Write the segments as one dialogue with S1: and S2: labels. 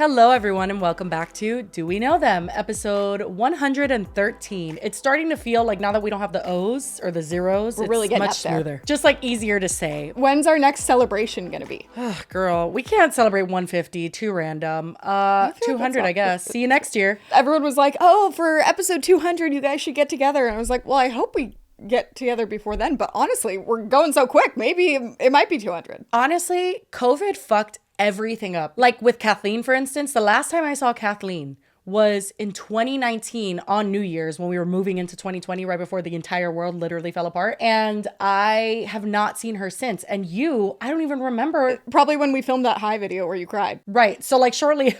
S1: Hello, everyone, and welcome back to Do We Know Them, episode 113. It's starting to feel like now that we don't have the O's or the zeros,
S2: We're really getting
S1: much
S2: up there.
S1: smoother. Just like easier to say.
S2: When's our next celebration gonna be?
S1: Girl, we can't celebrate 150, too random. 200, I guess. See you next year.
S2: Everyone was like, oh, for episode 200, you guys should get together. And I was like, well, I hope we get together before then. But honestly, we're going so quick. Maybe it might be 200.
S1: Honestly, COVID fucked everything up. Like with Kathleen, for instance, the last time I saw Kathleen was in 2019 on New Year's when we were moving into 2020 right before the entire world literally fell apart. And I have not seen her since. And you, I don't even remember.
S2: Probably when we filmed that high video where you cried.
S1: Right. So like shortly.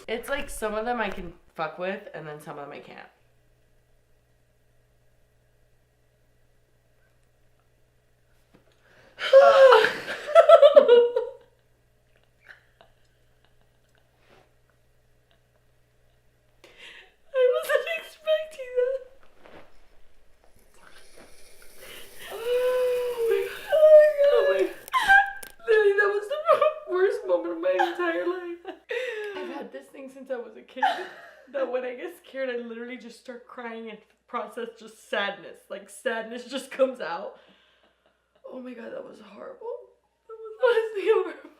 S1: It's like some of them I can fuck with and then some of them I can't. I wasn't expecting that. Oh my god. Literally, that was the worst moment of my entire life. I've had this thing since I was a kid. That when I get scared, I literally just start crying and process just sadness. Like sadness just comes out. Oh my god, that was horrible. That was honestly horrible.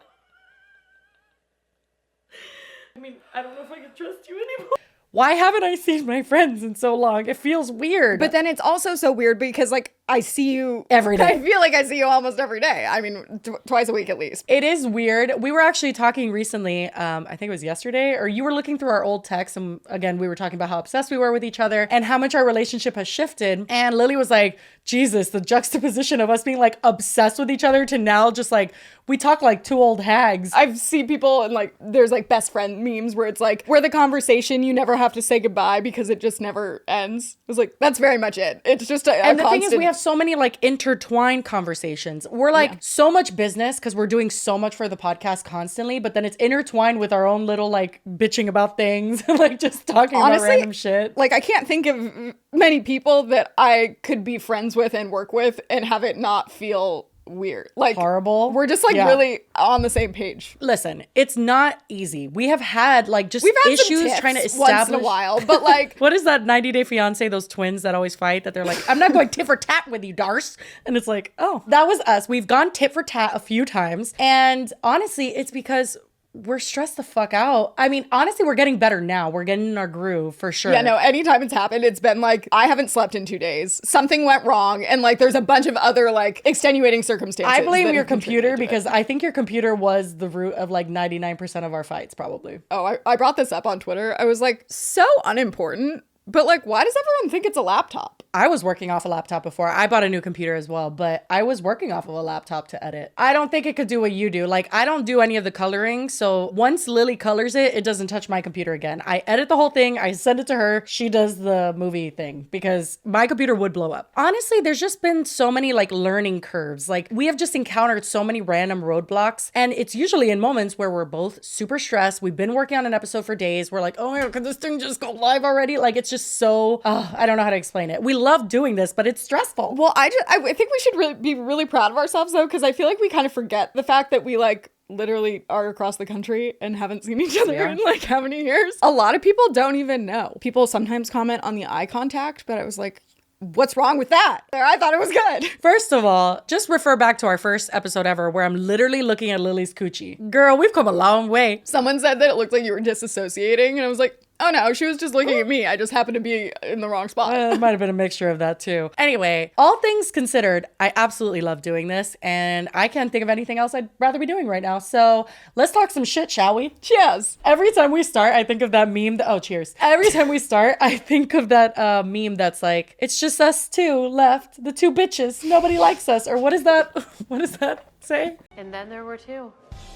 S1: I mean, I don't know if I can trust you anymore. Why haven't I seen my friends in so long? It feels weird.
S2: But then it's also so weird because, like, I see you
S1: every day.
S2: I feel like I see you almost every day. I mean, twice a week at least.
S1: It is weird. We were actually talking recently, I think it was yesterday, or you were looking through our old texts. And again, we were talking about how obsessed we were with each other and how much our relationship has shifted. And Lily was like, Jesus, the juxtaposition of us being like obsessed with each other to now just like, we talk like two old hags.
S2: I've seen people and like, there's like best friend memes where it's like, where the conversation, you never have to say goodbye because it just never ends. It was like, that's very much it. It's just a
S1: And the
S2: constant...
S1: thing is, we have so many like intertwined conversations. We're like so much business because we're doing so much for the podcast constantly, but then it's intertwined with our own little like bitching about things, like just talking about random shit.
S2: Like I can't think of many people that I could be friends with and work with and have it not feel weird, like
S1: horrible.
S2: We're just like really on the same page.
S1: Listen, it's not easy. We have had like just issues trying to establish
S2: once in a while, but like
S1: what is that 90 Day Fiance, those twins that always fight that they're like, I'm not going tit for tat with you, Darce. And it's like, oh, that was us. We've gone tit for tat a few times. And honestly, it's because we're stressed the fuck out. I mean, honestly, we're getting better now. We're getting in our groove for sure.
S2: Yeah, no, anytime it's happened, it's been like, I haven't slept in 2 days. Something went wrong. And like, there's a bunch of other like extenuating circumstances.
S1: I blame your computer because I think your computer was the root of like 99% of our fights, probably.
S2: Oh, I brought this up on Twitter. I was like, so unimportant. But like, why does everyone think it's a laptop?
S1: I was working off a laptop before. I bought a new computer as well, but I was working off of a laptop to edit. I don't think it could do what you do. Like, I don't do any of the coloring. So once Lily colors it, it doesn't touch my computer again. I edit the whole thing. I send it to her. She does the movie thing because my computer would blow up. Honestly, there's just been so many like learning curves. Like we have just encountered so many random roadblocks. And it's usually in moments where we're both super stressed. We've been working on an episode for days. We're like, oh my God, could this thing just go live already? Like, it's just so, I don't know how to explain it. We love doing this, but it's stressful.
S2: Well, I think we should be really proud of ourselves though, because I feel like we kind of forget the fact that we like literally are across the country and haven't seen each other in like how many years? A lot of people don't even know. People sometimes comment on the eye contact, but I was like, what's wrong with that? I thought it was good.
S1: First of all, just refer back to our first episode ever where I'm literally looking at Lily's coochie. Girl, we've come a long way.
S2: Someone said that it looked like you were disassociating and I was like, oh no, she was just looking at me. I just happened to be in the wrong spot.
S1: It might have been a mixture of that too. Anyway, all things considered, I absolutely love doing this and I can't think of anything else I'd rather be doing right now. So let's talk some shit, shall we?
S2: Cheers.
S1: Every time we start, I think of that meme. Cheers. Every time we start, I think of that meme that's like, it's just us two left, the two bitches. Nobody likes us. Or what is that? What does that say?
S3: And then there were two.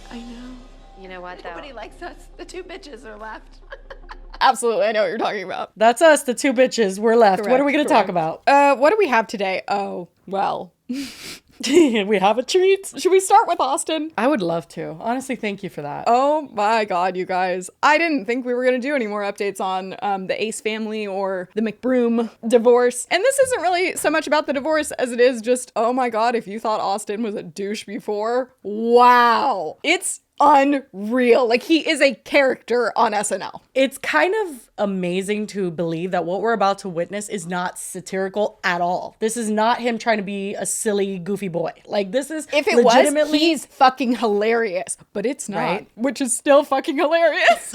S2: I know.
S3: You know what, though?
S4: Nobody likes us. The two bitches are left.
S2: Absolutely, I know what you're talking about.
S1: That's us, the two bitches. We're left.
S2: Correct,
S1: what are we going to talk about?
S2: What do we have today? Oh, well.
S1: We have a treat.
S2: Should we start with Austin?
S1: I would love to. Honestly, thank you for that.
S2: Oh my God, you guys. I didn't think we were going to do any more updates on the Ace family or the Mcbroom divorce. And this isn't really so much about the divorce as it is just, oh my God, if you thought Austin was a douche before, wow. It's unreal. Like, he is a character on SNL.
S1: It's kind of amazing to believe that what we're about to witness is not satirical at all. This is not him trying to be a silly, goofy boy. Like, this is
S2: If it
S1: legitimately...
S2: was, he's fucking hilarious, but it's not,
S1: Right?
S2: which is still fucking hilarious.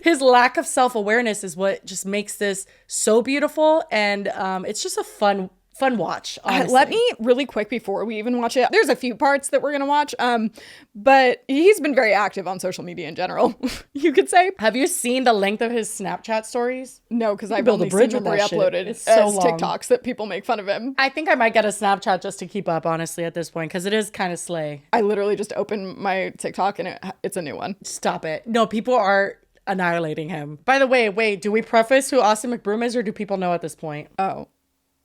S1: His lack of self-awareness is what just makes this so beautiful, and it's just a fun watch, honestly.
S2: Let me really quick before we even watch it. There's a few parts that we're going to watch, but he's been very active on social media in general, you could say.
S1: Have you seen the length of his Snapchat stories?
S2: No, because I've
S1: build a
S2: only
S1: bridge
S2: seen
S1: with
S2: them
S1: that shit.
S2: re-uploaded
S1: It's so
S2: as
S1: long.
S2: TikToks that people make fun of him.
S1: I think I might get a Snapchat just to keep up, honestly, at this point, because it is kind of slay.
S2: I literally just opened my TikTok and it's a new one.
S1: Stop it. No, people are annihilating him. By the way, wait, do we preface who Austin Mcbroom is, or do people know at this point?
S2: Oh,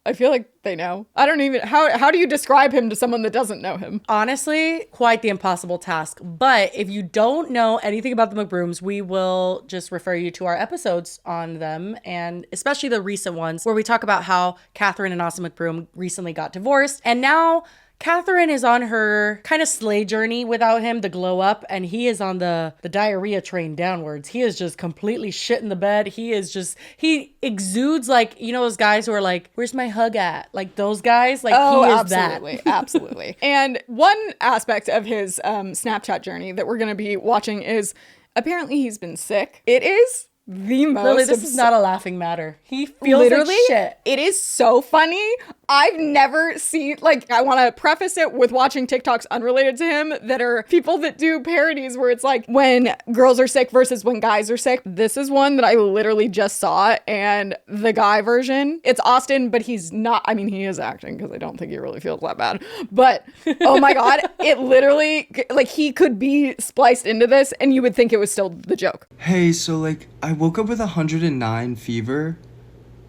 S2: I feel like they know. I don't even, how do you describe him to someone that doesn't know him?
S1: Honestly, quite the impossible task. But if you don't know anything about the McBrooms, we will just refer you to our episodes on them, and especially the recent ones where we talk about how Catherine and Austin McBroom recently got divorced. And now Catherine is on her kind of slay journey without him, the glow up, and he is on the diarrhea train downwards. He is just completely shit in the bed. He exudes like, you know, those guys who are like, where's my hug at? Like those guys, like
S2: Oh,
S1: he is
S2: absolutely.
S1: that.
S2: Absolutely. And one aspect of his Snapchat journey that we're going to be watching is apparently he's been sick. It is the most
S1: Lily, this is not a laughing matter. He feels
S2: literally
S1: like shit.
S2: It is so funny. I've never seen, like, I want to preface it with watching TikToks unrelated to him that are people that do parodies where it's like when girls are sick versus when guys are sick. This is one that I literally just saw, and the guy version, it's Austin, but he's not, I mean, he is acting because I don't think he really feels that bad, but oh my God, it literally, like, he could be spliced into this and you would think it was still the joke.
S5: Hey, so like, I woke up with 109 fever.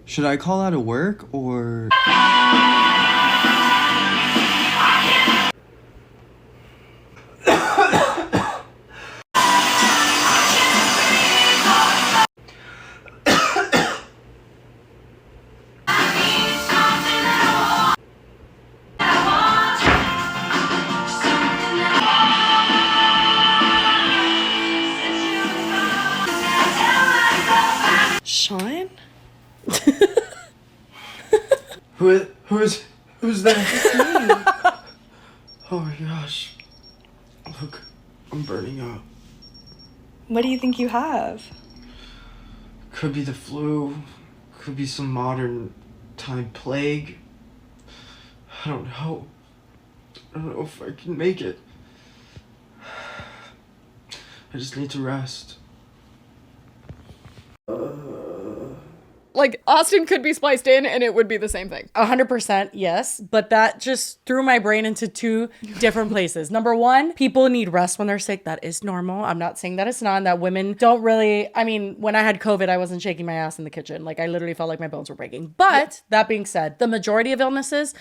S5: Should I call out of work or...
S1: Sean?
S5: Who's that? Oh my gosh. Look, I'm burning up.
S6: What do you think you have?
S5: Could be the flu. Could be some modern time plague. I don't know. I don't know if I can make it. I just need to rest.
S2: Like, Austin could be spliced in and it would be the same thing.
S1: 100% yes, but that just threw my brain into two different places. Number one, people need rest when they're sick. That is normal. I'm not saying that it's not, and that women don't really, I mean, when I had COVID, I wasn't shaking my ass in the kitchen. Like, I literally felt like my bones were breaking. But that being said, the majority of illnesses,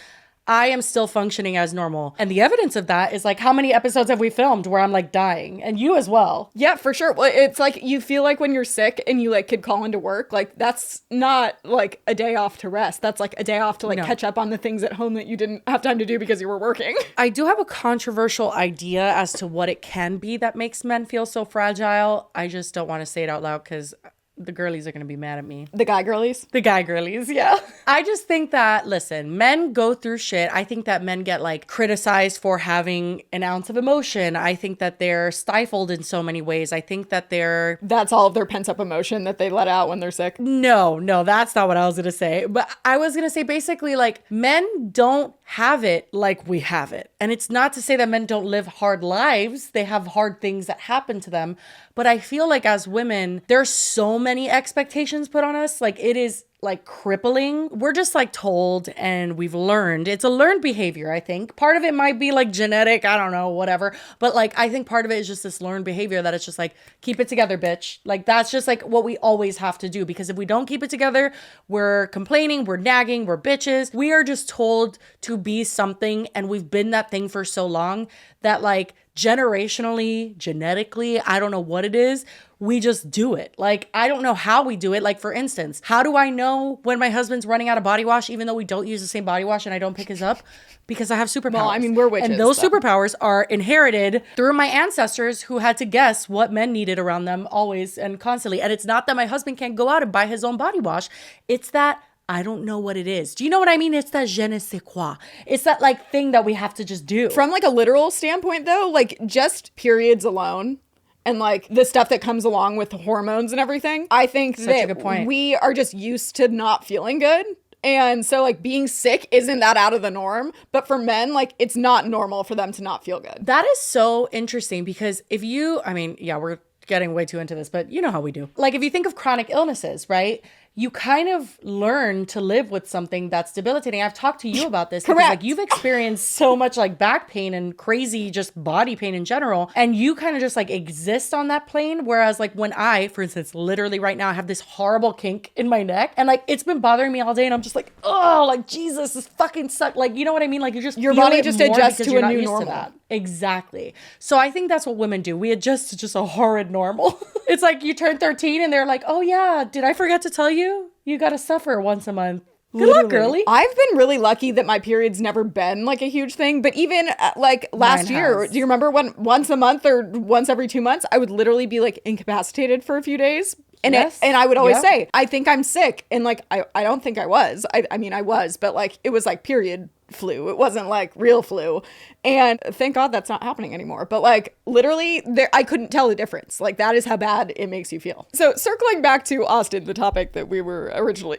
S1: I am still functioning as normal. And the evidence of that is like, how many episodes have we filmed where I'm like dying? And you as well.
S2: Yeah, for sure. Well, it's like you feel like when you're sick and you like could call into work, like that's not like a day off to rest. That's like a day off to like catch up on the things at home that you didn't have time to do because you were working.
S1: I do have a controversial idea as to what it can be that makes men feel so fragile. I just don't want to say it out loud because the girlies are going to be mad at me.
S2: The guy girlies?
S1: The guy girlies, yeah. I just think that, listen, men go through shit. I think that men get like criticized for having an ounce of emotion. I think that they're stifled in so many ways. I think that they're...
S2: That's all of their pent up emotion that they let out when they're sick.
S1: No, that's not what I was going to say. But I was going to say basically like men don't have it like we have it. And it's not to say that men don't live hard lives. They have hard things that happen to them. But I feel like as women, there's so many expectations put on us. Like it is like crippling. We're just like told and we've learned. It's a learned behavior, I think. Part of it might be like genetic, I don't know, whatever. But like, I think part of it is just this learned behavior that it's just like, keep it together, bitch. Like that's just like what we always have to do. Because if we don't keep it together, we're complaining, we're nagging, we're bitches. We are just told to be something. And we've been that thing for so long that like generationally, genetically, I don't know what it is. we just do it. Like, I don't know how we do it. Like, for instance, how do I know when my husband's running out of body wash, even though we don't use the same body wash and I don't pick his up? Because I have superpowers.
S2: Well, I mean, we're witches.
S1: And those
S2: so.
S1: superpowers are inherited through my ancestors who had to guess what men needed around them always and constantly. And it's not that my husband can't go out and buy his own body wash. It's that I don't know what it is. Do you know what I mean? It's that je ne sais quoi. It's that like thing that we have to just do.
S2: From like a literal standpoint though, like just periods alone and like the stuff that comes along with the hormones and everything, I think
S1: Such a
S2: that
S1: good point.
S2: we are just used to not feeling good. And so like being sick isn't that out of the norm, but for men, like it's not normal for them to not feel good.
S1: That is so interesting because we're getting way too into this, but you know how we do. Like if you think of chronic illnesses, right? You kind of learn to live with something that's debilitating. I've talked to you about this.
S2: Correct.
S1: Because, like, you've experienced so much like back pain and crazy just body pain in general. And you kind of just like exist on that plane. Whereas like when I, for instance, literally right now I have this horrible kink in my neck and like it's been bothering me all day and I'm just like, oh, like Jesus, this fucking sucks. Like, you know what I mean? Like you just
S2: Your
S1: feel
S2: body
S1: it
S2: just
S1: more
S2: adjusts
S1: because
S2: to
S1: you're
S2: a
S1: not
S2: new
S1: used to
S2: normal.
S1: that. Exactly. So I think that's what women do. We adjust to just a horrid normal. It's like you turn 13 and they're like, oh yeah, did I forget to tell you? You gotta suffer once a month. Good luck, girly.
S2: I've been really lucky that my period's never been like a huge thing, but even like last
S1: Mine
S2: year,
S1: has.
S2: do you remember when once a month or once every 2 months, I would literally be like incapacitated for a few days? And
S1: Yes.
S2: and I would always
S1: Yeah.
S2: say, I think I'm sick. And like, I don't think I was. I mean, I was, but like, it was like period flu. It wasn't like real flu. And thank God that's not happening anymore. But like literally there, I couldn't tell the difference. Like that is how bad it makes you feel. So circling back to Austin, the topic that we were originally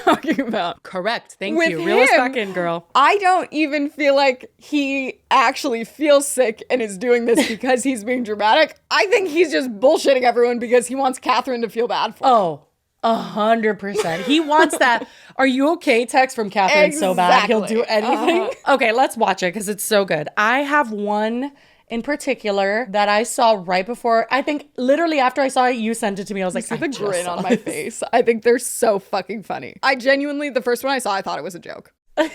S2: talking about.
S1: Correct. Thank
S2: With
S1: you. Reel us
S2: him,
S1: back in, girl.
S2: I don't even feel like he actually feels sick and is doing this because he's being dramatic. I think he's just bullshitting everyone because he wants Catherine to feel bad for him.
S1: Oh, 100%. He wants that. Are you okay? Text from Catherine so bad he'll do anything. Okay, let's watch it because it's so good. I have one in particular that I saw right before. I think literally after I saw it, you sent it to me. I was like,
S2: See
S1: I
S2: the
S1: just
S2: grin
S1: saw
S2: on my
S1: this.
S2: face. I think they're so fucking funny. I genuinely, the first one I saw, I thought it was a joke.
S1: The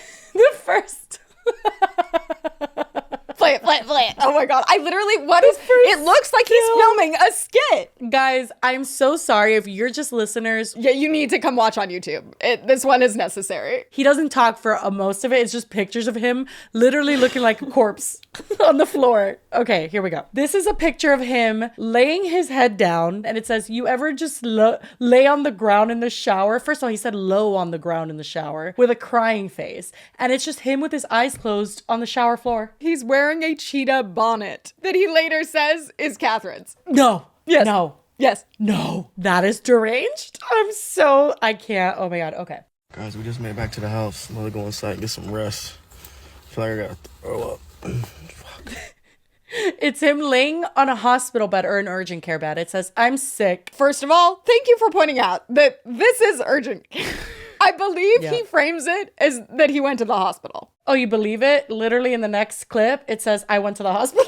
S1: first.
S2: Play it. Oh my God. I literally, it looks like he's filming a skit.
S1: Guys, I'm so sorry if you're just listeners.
S2: Yeah, you need to come watch on YouTube. This one is necessary.
S1: He doesn't talk for most of it. It's just pictures of him literally looking like a corpse on the floor. Okay, here we go. This is a picture of him laying his head down and it says, you ever just lay on the ground in the shower? First of all, he said low on the ground in the shower with a crying face. And it's just him with his eyes closed on the shower floor.
S2: He's wearing a cheetah bonnet that he later says is Catherine's.
S1: No.
S2: Yes.
S1: No.
S2: Yes.
S1: No. That is deranged. I can't. Oh my God. Okay.
S7: Guys, we just made it back to the house. I'm gonna go inside and get some rest. I feel like I gotta throw up.
S1: It's him laying on a hospital bed or an urgent care bed. It says, I'm sick.
S2: First of all, thank you for pointing out that this is urgent. I believe
S1: Yeah.
S2: he frames it as that he went to the hospital.
S1: Oh, you believe it? Literally in the next clip, it says, I went to the hospital.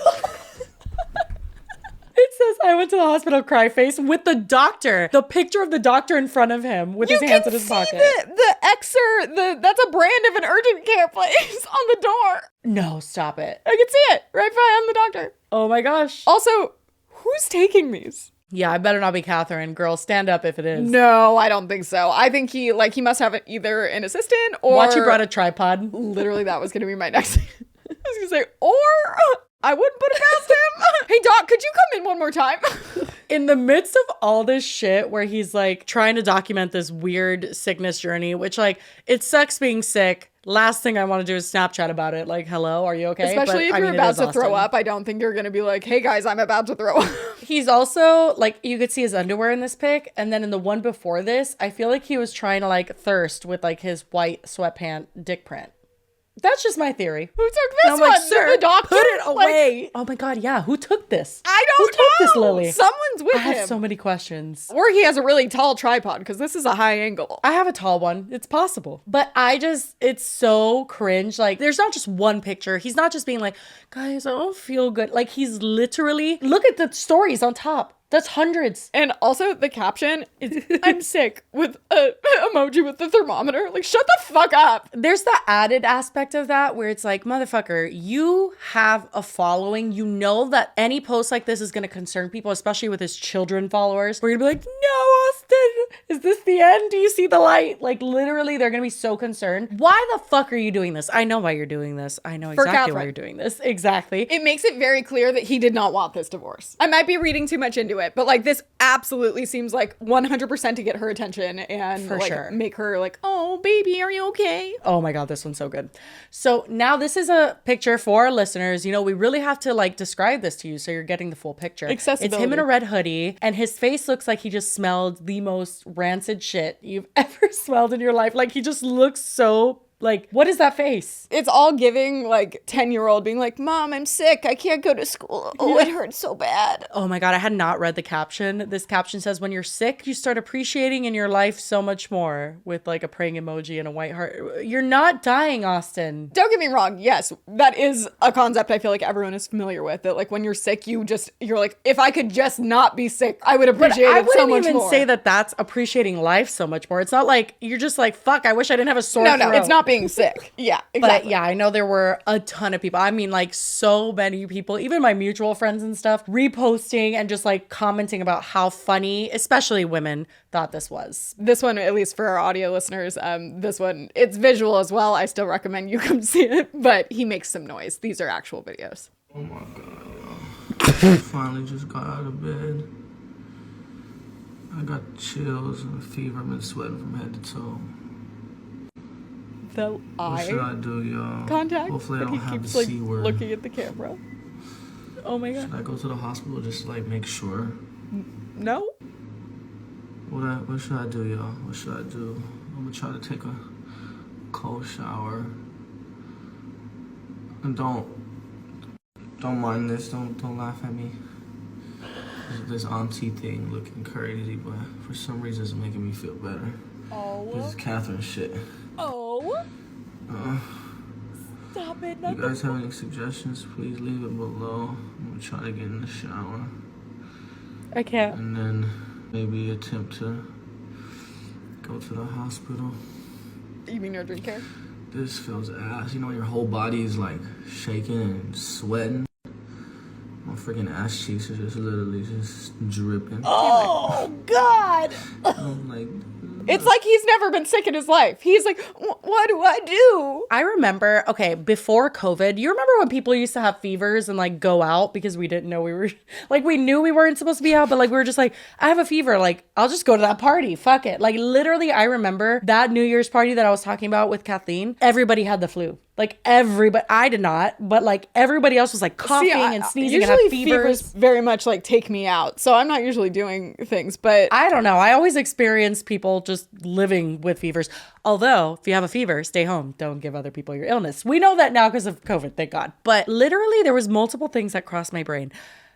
S1: It says, I went to the hospital, cry face, with the doctor. The picture of the doctor in front of him with his hands in his pocket.
S2: The Xer, that's a brand of an urgent care place on the door.
S1: No, stop it.
S2: I can see it right behind the doctor.
S1: Oh my gosh.
S2: Also, who's taking these?
S1: Yeah, I better not be Catherine. Girl, stand up if it is.
S2: No, I don't think so. I think he must have either an assistant or...
S1: Watch, you brought a tripod.
S2: Literally, that was going to be my next thing. I was going to say, or I wouldn't put it past him. Hey, Doc, could you come in one more time?
S1: In the midst of all this shit where he's like trying to document this weird sickness journey, which like, it sucks being sick. Last thing I want to do is Snapchat about it. Like, hello, are you okay?
S2: Especially if you're
S1: it
S2: about
S1: is
S2: to throw
S1: Austin.
S2: up. I don't think you're going to be like, hey, guys, I'm about to throw up.
S1: He's also like, you could see his underwear in this pic. And then in the one before this, I feel like he was trying to like thirst with like his white sweatpant dick print. That's just my theory.
S2: Who took
S1: And
S2: this
S1: I'm
S2: one?
S1: like, sir,
S2: The doctor?
S1: put it
S2: Like,
S1: away. Oh my God, yeah. Who took this?
S2: I
S1: Who
S2: don't
S1: took this,
S2: know.
S1: Lily?
S2: Someone's with
S1: I have
S2: him.
S1: so many questions.
S2: Or he has a really tall tripod because this is a high angle.
S1: I have a tall one. It's possible. But it's so cringe. Like, there's not just one picture. He's not just being like, guys, I don't feel good. Like, he's literally, look at the stories on top. That's hundreds.
S2: And also the caption is, I'm sick, with a emoji with the thermometer. Like, shut the fuck up.
S1: There's the added aspect of that where it's like, motherfucker, you have a following. You know that any post like this is going to concern people, especially with his children followers. We're going to be like, no, Austin, is this the end? Do you see the light? Like, literally, they're going to be so concerned. Why the fuck are you doing this? I know why you're doing this. I know exactly why you're doing this. Exactly.
S2: It makes it very clear that he did not want this divorce. I might be reading too much into it, but like this absolutely seems like 100% to get her attention and
S1: For
S2: like
S1: sure.
S2: make her like, oh baby, are you okay?
S1: Oh my God, this one's so good. So now this is a picture for our listeners. You know, we really have to like describe this to you so you're getting the full picture.
S2: Accessibility.
S1: It's him in a red hoodie and his face looks like he just smelled the most rancid shit you've ever smelled in your life. Like he just looks so like, what is that face?
S2: It's all giving like 10-year-old being like, Mom, I'm sick. I can't go to school. Oh, it hurts so bad.
S1: Oh my God, I had not read the caption. This caption says, when you're sick, you start appreciating in your life so much more, with like a praying emoji and a white heart. You're not dying, Austin.
S2: Don't get me wrong. Yes, that is a concept I feel like everyone is familiar with. That like when you're sick, you're like, if I could just not be sick, I would appreciate
S1: I
S2: it so much
S1: wouldn't even
S2: more.
S1: say that that's appreciating life so much more. It's not like you're just like, fuck, I wish I didn't have a sore throat.
S2: No, it's not being sick. Yeah, exactly.
S1: But yeah, I know there were a ton of people. I mean, like so many people, even my mutual friends and stuff, reposting and just like commenting about how funny, especially women, thought this was.
S2: This one, at least for our audio listeners, this one, it's visual as well. I still recommend you come see it, but he makes some noise. These are actual videos.
S7: Oh my God, yo. Finally just got out of bed. I got chills and a fever. I've been sweating from head to toe.
S2: The
S7: What should I
S2: eye
S7: do, y'all?
S2: contact.
S7: Hopefully I
S2: and
S7: don't
S2: he
S7: have
S2: keeps
S7: the
S2: like
S7: C word.
S2: looking at the camera. Oh my God.
S7: Should I go to the hospital just to like make sure?
S2: No?
S7: What should I do, y'all? What should I do? I'm gonna try to take a cold shower. And don't mind this. Don't laugh at me. This auntie thing looking crazy, but for some reason it's making me feel better.
S2: Oh.
S7: This is Catherine shit.
S2: Oh. Stop it.
S7: You guys have any suggestions? Please leave it below. I'm gonna try to get in the shower.
S1: I can't.
S7: And then maybe attempt to go to the hospital.
S2: You mean urgent care?
S7: This feels ass. You know, your whole body is like shaking and sweating. My freaking ass cheeks are just literally just dripping.
S1: Oh God.
S7: I'm like,
S2: It's like he's never been sick in his life. He's like, what do I do?
S1: I remember, okay, before COVID, you remember when people used to have fevers and like go out because we didn't know we were, like we knew we weren't supposed to be out, but like we were just like, I have a fever, like I'll just go to that party, fuck it. Like literally, I remember that New Year's party that I was talking about with Kathleen, everybody had the flu. Like everybody, I did not, but like everybody else was like coughing and sneezing and had fevers.
S2: Very much like take me out. So I'm not usually doing things, but
S1: I don't know. I always experience people just living with fevers. Although, if you have a fever, stay home. Don't give other people your illness. We know that now because of COVID, thank God. But literally, there was multiple things that crossed my brain.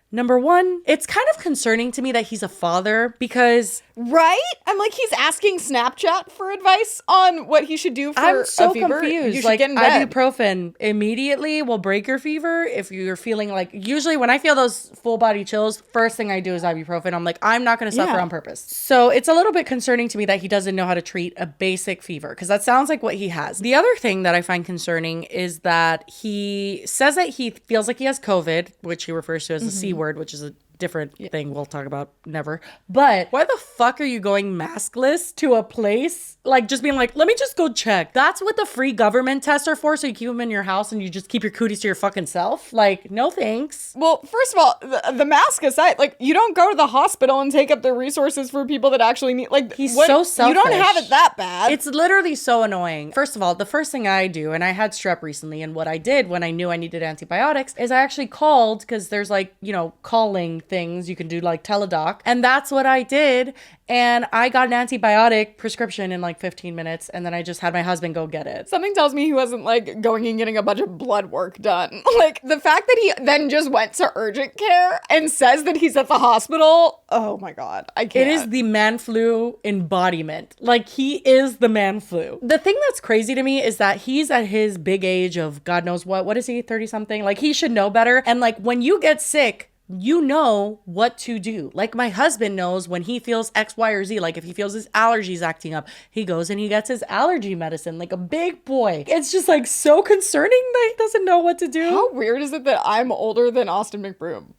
S1: Number one, it's kind of concerning to me that he's a father because...
S2: Right? I'm like, he's asking Snapchat for advice on what he should do for
S1: I'm so
S2: a fever.
S1: confused.
S2: You should
S1: Like,
S2: get in bed.
S1: ibuprofen immediately will break your fever if you're feeling like... Usually when I feel those full body chills, first thing I do is ibuprofen. I'm like, I'm not going to suffer on purpose. So it's a little bit concerning to me that he doesn't know how to treat a basic fever because that sounds like what he has. The other thing that I find concerning is that he says that he feels like he has COVID, which he refers to as the C word, which is a different thing we'll talk about never. But why the fuck are you going maskless to a place? Like just being like, let me just go check. That's what the free government tests are for. So you keep them in your house and you just keep your cooties to your fucking self. Like, no thanks.
S2: Well, first of all, the mask aside, like you don't go to the hospital and take up the resources for people that actually need, like
S1: He's so selfish.
S2: You don't have it that bad.
S1: It's literally so annoying. First of all, the first thing I do, and I had strep recently, and what I did when I knew I needed antibiotics is I actually called because there's like, you know, calling things you can do like teledoc. And that's what I did. And I got an antibiotic prescription in like 15 minutes. And then I just had my husband go get it.
S2: Something tells me he wasn't like going and getting a bunch of blood work done. Like the fact that he then just went to urgent care and says that he's at the hospital. Oh my God. I can't.
S1: It is the man flu embodiment. Like he is the man flu. The thing that's crazy to me is that he's at his big age of God knows what is he, 30 something? Like he should know better. And like when you get sick, you know what to do. Like my husband knows when he feels X, Y, or Z. Like if he feels his allergies acting up, he goes and he gets his allergy medicine like a big boy. It's just like so concerning that he doesn't know what to do.
S2: How weird is it that I'm older than Austin Mcbroom?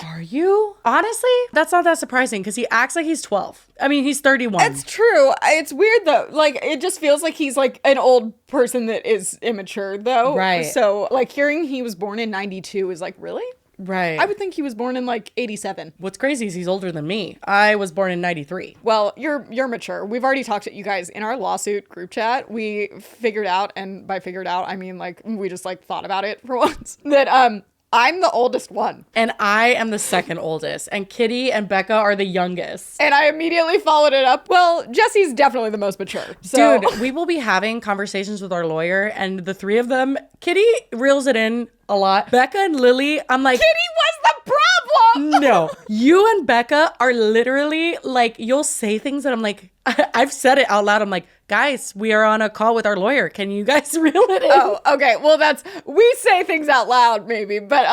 S1: Are you? Honestly, that's not that surprising because he acts like he's 12. I mean, he's 31.
S2: It's true. It's weird though. Like it just feels like he's like an old person that is immature though.
S1: Right.
S2: So like hearing he was born in 92 is like, really?
S1: Right.
S2: I would think he was born in like 87.
S1: What's crazy is he's older than me. I was born in 93.
S2: Well, you're mature. We've already talked to you guys in our lawsuit group chat. We figured out, and by figured out, I mean like we just like thought about it for once, that I'm the oldest one.
S1: And I am the second oldest. And Kitty and Becca are the youngest.
S2: And I immediately followed it up. Well, Jesse's definitely the most mature. So.
S1: Dude, we will be having conversations with our lawyer, and the three of them, Kitty reels it in a lot. Becca and Lily, I'm like,
S2: Kitty was the problem!
S1: no. You and Becca are literally like, you'll say things that I'm like, I've said it out loud. I'm like, guys, we are on a call with our lawyer. Can you guys reel it in?
S2: Oh, okay. Well, we say things out loud maybe, but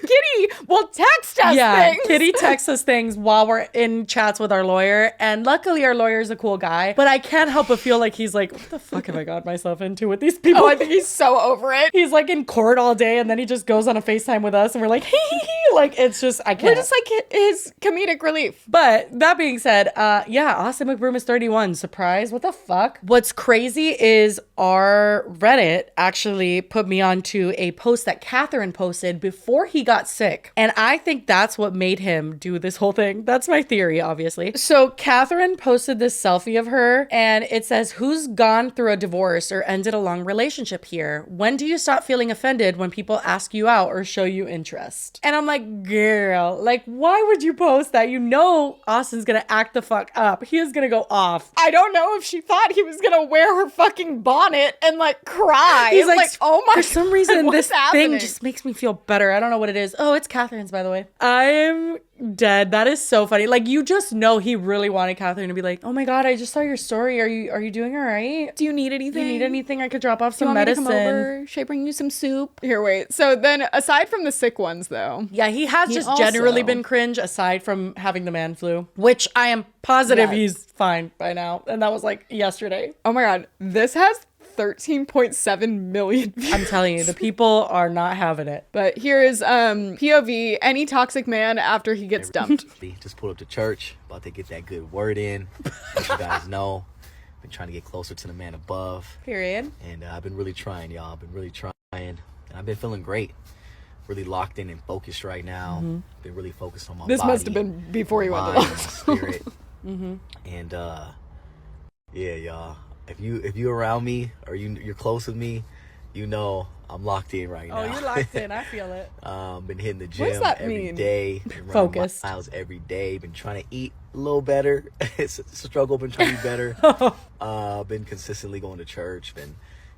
S2: Kitty will text us things.
S1: Kitty texts us things while we're in chats with our lawyer. And luckily our lawyer is a cool guy, but I can't help but feel like he's like, what the fuck have I got myself into with these people?
S2: Oh, I think he's so over it.
S1: He's like in court all day and then he just goes on a FaceTime with us and we're like, hee hee hee. Like, it's just, I can't.
S2: We're just like his comedic relief.
S1: But that being said, Austin Mcbroom is 31. Surprise. What the fuck? What's crazy is our Reddit actually put me onto a post that Catherine posted before he got sick. And I think that's what made him do this whole thing. That's my theory, obviously. So Catherine posted this selfie of her and it says, who's gone through a divorce or ended a long relationship here? When do you stop feeling offended when people ask you out or show you interest? And I'm like, girl, like, why would you post that? You know Austin's gonna act the fuck up. He is gonna go off.
S2: I don't know if she thought he was gonna wear her fucking bonnet and like cry.
S1: He's like,
S2: oh my
S1: for some reason,
S2: God,
S1: this
S2: happening?
S1: thing just makes me feel better. I don't know what it is. Oh, it's Catherine's, by the way. I'm dead. That is so funny. Like, you just know he really wanted Catherine to be like, oh my God, I just saw your story. Are you doing all right?
S2: Do you need anything?
S1: Do you need anything? I could drop off
S2: Do you
S1: some
S2: want
S1: medicine.
S2: Me to come over? Should I bring you some soup? Here, wait. So then, aside from the sick ones, though.
S1: Yeah, he has
S2: He
S1: just
S2: also-
S1: generally been cringe, aside from having the man flu, which I am positive
S2: Yeah.
S1: he's fine by now. And that was like yesterday.
S2: Oh my God. This has 13.7 million views.
S1: I'm telling you, the people are not having it.
S2: But here is POV, any toxic man after he gets dumped.
S8: Just pulled up to church, about to get that good word in. As you guys know, been trying to get closer to the man above.
S1: Period.
S8: And I've been really trying, y'all. I've been really trying. And I've been feeling great. Really locked in and focused right now. Been really focused on my
S2: This
S8: body.
S2: must have been before he went to
S8: mind,
S2: the
S8: spirit. And yeah, y'all. If you around me or you're close with me, you know I'm locked in right now.
S1: Oh, you're locked in. I feel it.
S8: Been hitting the
S2: does
S8: gym
S2: that
S8: every
S2: mean?
S8: day. Been running
S1: Focused.
S8: miles every day. Been trying to eat a little better. It's a struggle. Been trying to be better. Been consistently going to church. Been,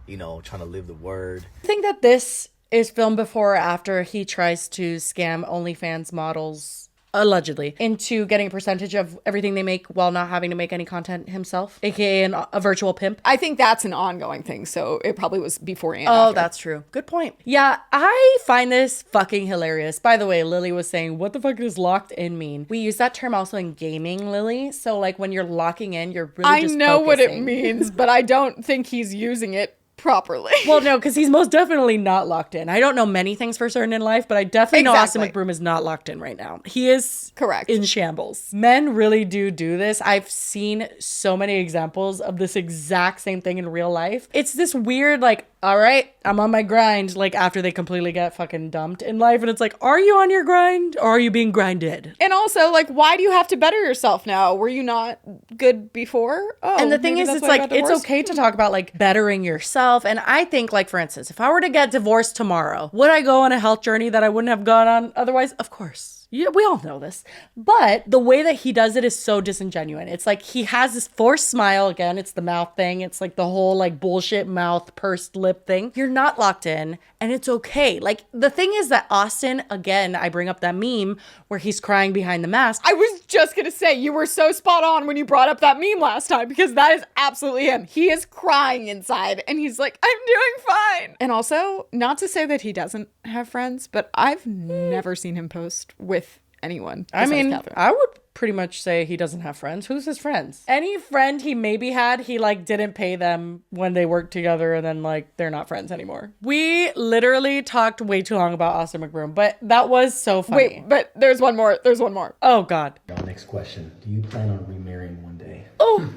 S8: trying to live the word.
S1: I think that this is filmed before or after he tries to scam OnlyFans models, allegedly, into getting a percentage of everything they make while not having to make any content himself, aka a virtual pimp.
S2: I think that's an ongoing thing, so it probably was before and
S1: Oh,
S2: after.
S1: that's true. Good point. Yeah, I find this fucking hilarious. By the way, Lily was saying, what the fuck does locked in mean? We use that term also in gaming, Lily. So like when you're locking in, you're really
S2: I
S1: just
S2: know what it
S1: focusing.
S2: means, but I don't think he's using it properly.
S1: Well, no, because he's most definitely not locked in. I don't know many things for certain in life, but I definitely know Austin
S2: Exactly.
S1: McBroom is not locked in right now. He is
S2: Correct.
S1: in shambles. Men really do this. I've seen so many examples of this exact same thing in real life. It's this weird, like, all right, I'm on my grind, like after they completely get fucking dumped in life. And it's like, are you on your grind or are you being grinded?
S2: And also, like, why do you have to better yourself now? Were you not good before? Oh,
S1: And the thing
S2: maybe
S1: is,
S2: that's
S1: it's
S2: why I
S1: like,
S2: got
S1: it's
S2: divorced?
S1: okay to talk about like bettering yourself. And I think, like, for instance, if I were to get divorced tomorrow, would I go on a health journey that I wouldn't have gone on otherwise? Of course. Yeah, we all know this. But the way that he does it is so disingenuous. It's like he has this forced smile. Again, it's the mouth thing. It's like the whole like bullshit mouth, pursed lip thing. You're not locked in and it's okay. Like the thing is that Austin, again, I bring up that meme where he's crying behind the mask.
S2: I was just going to say, you were so spot on when you brought up that meme last time, because that is absolutely him. He is crying inside and he's like, I'm doing fine. And also, not to say that he doesn't have friends, but I've never seen him post with anyone.
S1: I mean,
S2: Catherine.
S1: I would pretty much say he doesn't have friends. Who's his friends? Any friend he maybe had, he like didn't pay them when they worked together and then like they're not friends anymore. We literally talked way too long about Austin Mcbroom, but that was so funny.
S2: Wait, but there's one more. There's one more.
S1: Oh God.
S9: Next question. Do you plan on remarrying one day?
S1: Oh.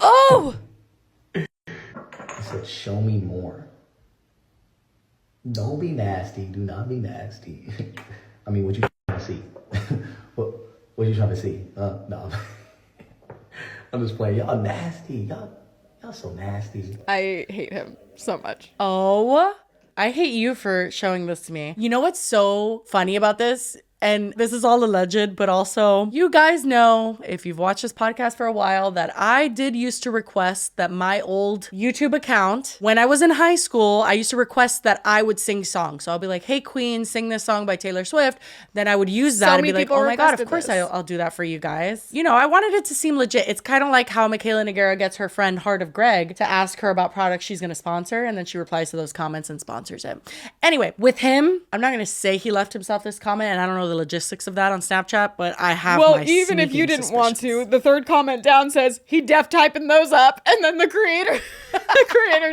S1: Oh.
S9: I said, show me more. Don't be nasty. Do not be nasty. I mean, what you trying to see? what you trying to see? No. I'm just playing. Y'all nasty. Y'all so nasty.
S2: I hate him so much.
S1: Oh, I hate you for showing this to me. You know what's so funny about this? And this is all alleged, but also you guys know, if you've watched this podcast for a while, that I did used to request that my old YouTube account, when I was in high school, I used to request that I would sing songs. So I'll be like, hey, Queen, sing this song by Taylor Swift. Then I would use that and be like, oh my God, of course I'll do that for you guys. You know, I wanted it to seem legit. It's kind of like how Michaela Noguera gets her friend Heart of Greg to ask her about products she's going to sponsor. And then she replies to those comments and sponsors it. Anyway, with him, I'm not going to say he left himself this comment, and I don't know the logistics of that on Snapchat, but I have my
S2: even if you didn't
S1: suspicions.
S2: want to, the third comment down says he def typing those up, and then the creator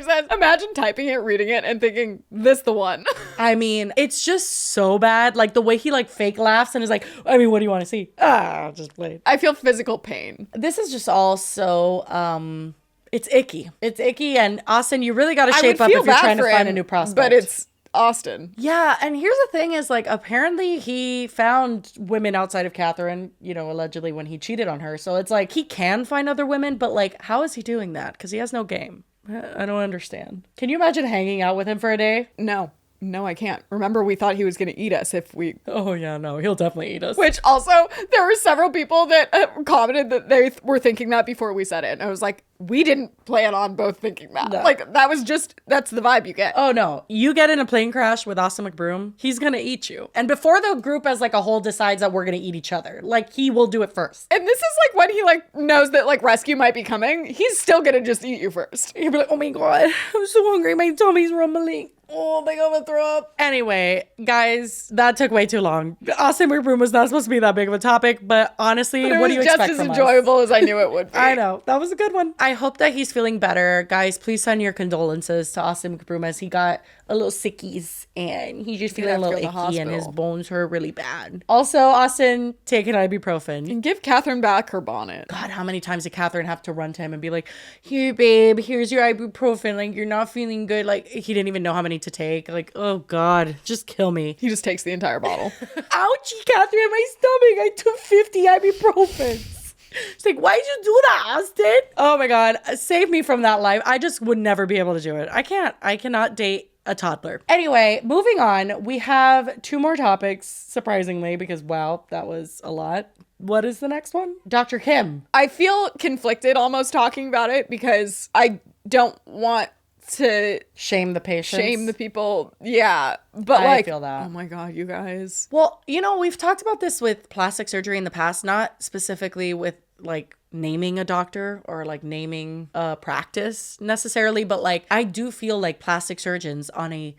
S2: says, imagine typing it, reading it, and thinking this the one.
S1: I mean, it's just so bad. Like the way he like fake laughs and is like, I mean, what do you want to see? I'll just play it.
S2: I feel physical pain.
S1: This is just all so it's icky. It's icky, and Austin, you really got to shape up if you're trying to find a new prospect.
S2: But it's Austin.
S1: Yeah, and here's the thing is like apparently he found women outside of Catherine, you know, allegedly when he cheated on her. So it's like he can find other women, but like how is he doing that? Because he has no game. I don't understand. Can you imagine hanging out with him for a day?
S2: No, I can't. Remember, we thought he was going to eat us if we...
S1: Oh, yeah, no, he'll definitely eat us.
S2: Which also, there were several people that commented that they were thinking that before we said it. And I was like, we didn't plan on both thinking that.
S1: No.
S2: Like, that's the vibe you get.
S1: Oh, no. You get in a plane crash with Austin Mcbroom, he's going to eat you. And before the group as like a whole decides that we're going to eat each other, like he will do it first.
S2: And this is like when he like knows that like rescue might be coming, he's still going to just eat you first.
S1: He'll be like, oh my God, I'm so hungry. My tummy's rumbling. Oh my God, I'm gonna throw up. Anyway, guys, that took way too long. Austin Mcbroom was not supposed to be that big of a topic, but honestly, what do you expect from us?
S2: It was just as enjoyable as I knew it would be.
S1: I know. That was a good one. I hope that he's feeling better. Guys, please send your condolences to Austin Mcbroom as he got a little sickies and he's just feeling a little icky and his bones hurt really bad. Also, Austin, take an ibuprofen.
S2: And give Catherine back her bonnet.
S1: God, how many times did Catherine have to run to him and be like, here, babe, here's your ibuprofen. Like, you're not feeling good. Like, he didn't even know how many to take. Like, oh God, just kill me.
S2: He just takes the entire bottle.
S1: Ouchie, Catherine, my stomach. I took 50 ibuprofens. She's like, why'd you do that, Austin? Oh my God, save me from that life. I just would never be able to do it. I cannot date a toddler. Anyway, moving on. We have 2 more topics, surprisingly, because wow, that was a lot. What is the next one? Dr. Kim.
S2: I feel conflicted almost talking about it because I don't want to
S1: shame the patients.
S2: Shame the people. Yeah. But
S1: I feel that.
S2: Oh my God, you guys.
S1: Well, you know, we've talked about this with plastic surgery in the past, not specifically with like naming a doctor or like naming a practice necessarily, but like I do feel like plastic surgeons on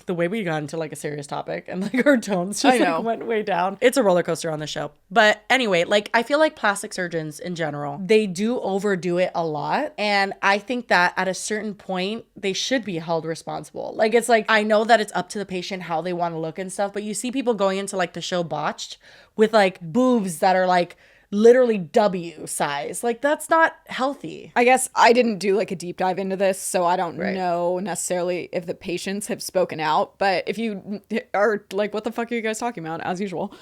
S1: the way we got into like a serious topic and like our tones just like went way down. It's a roller coaster on the show. But anyway, like I feel like plastic surgeons in general, they do overdo it a lot. And I think that at a certain point, they should be held responsible. Like it's like, I know that it's up to the patient how they want to look and stuff, but you see people going into like the show Botched with like boobs that are like literally W size. Like that's not healthy.
S2: I guess I didn't do like a deep dive into this, so I don't know necessarily if the patients have spoken out, but if you are like, what the fuck are you guys talking about? As usual.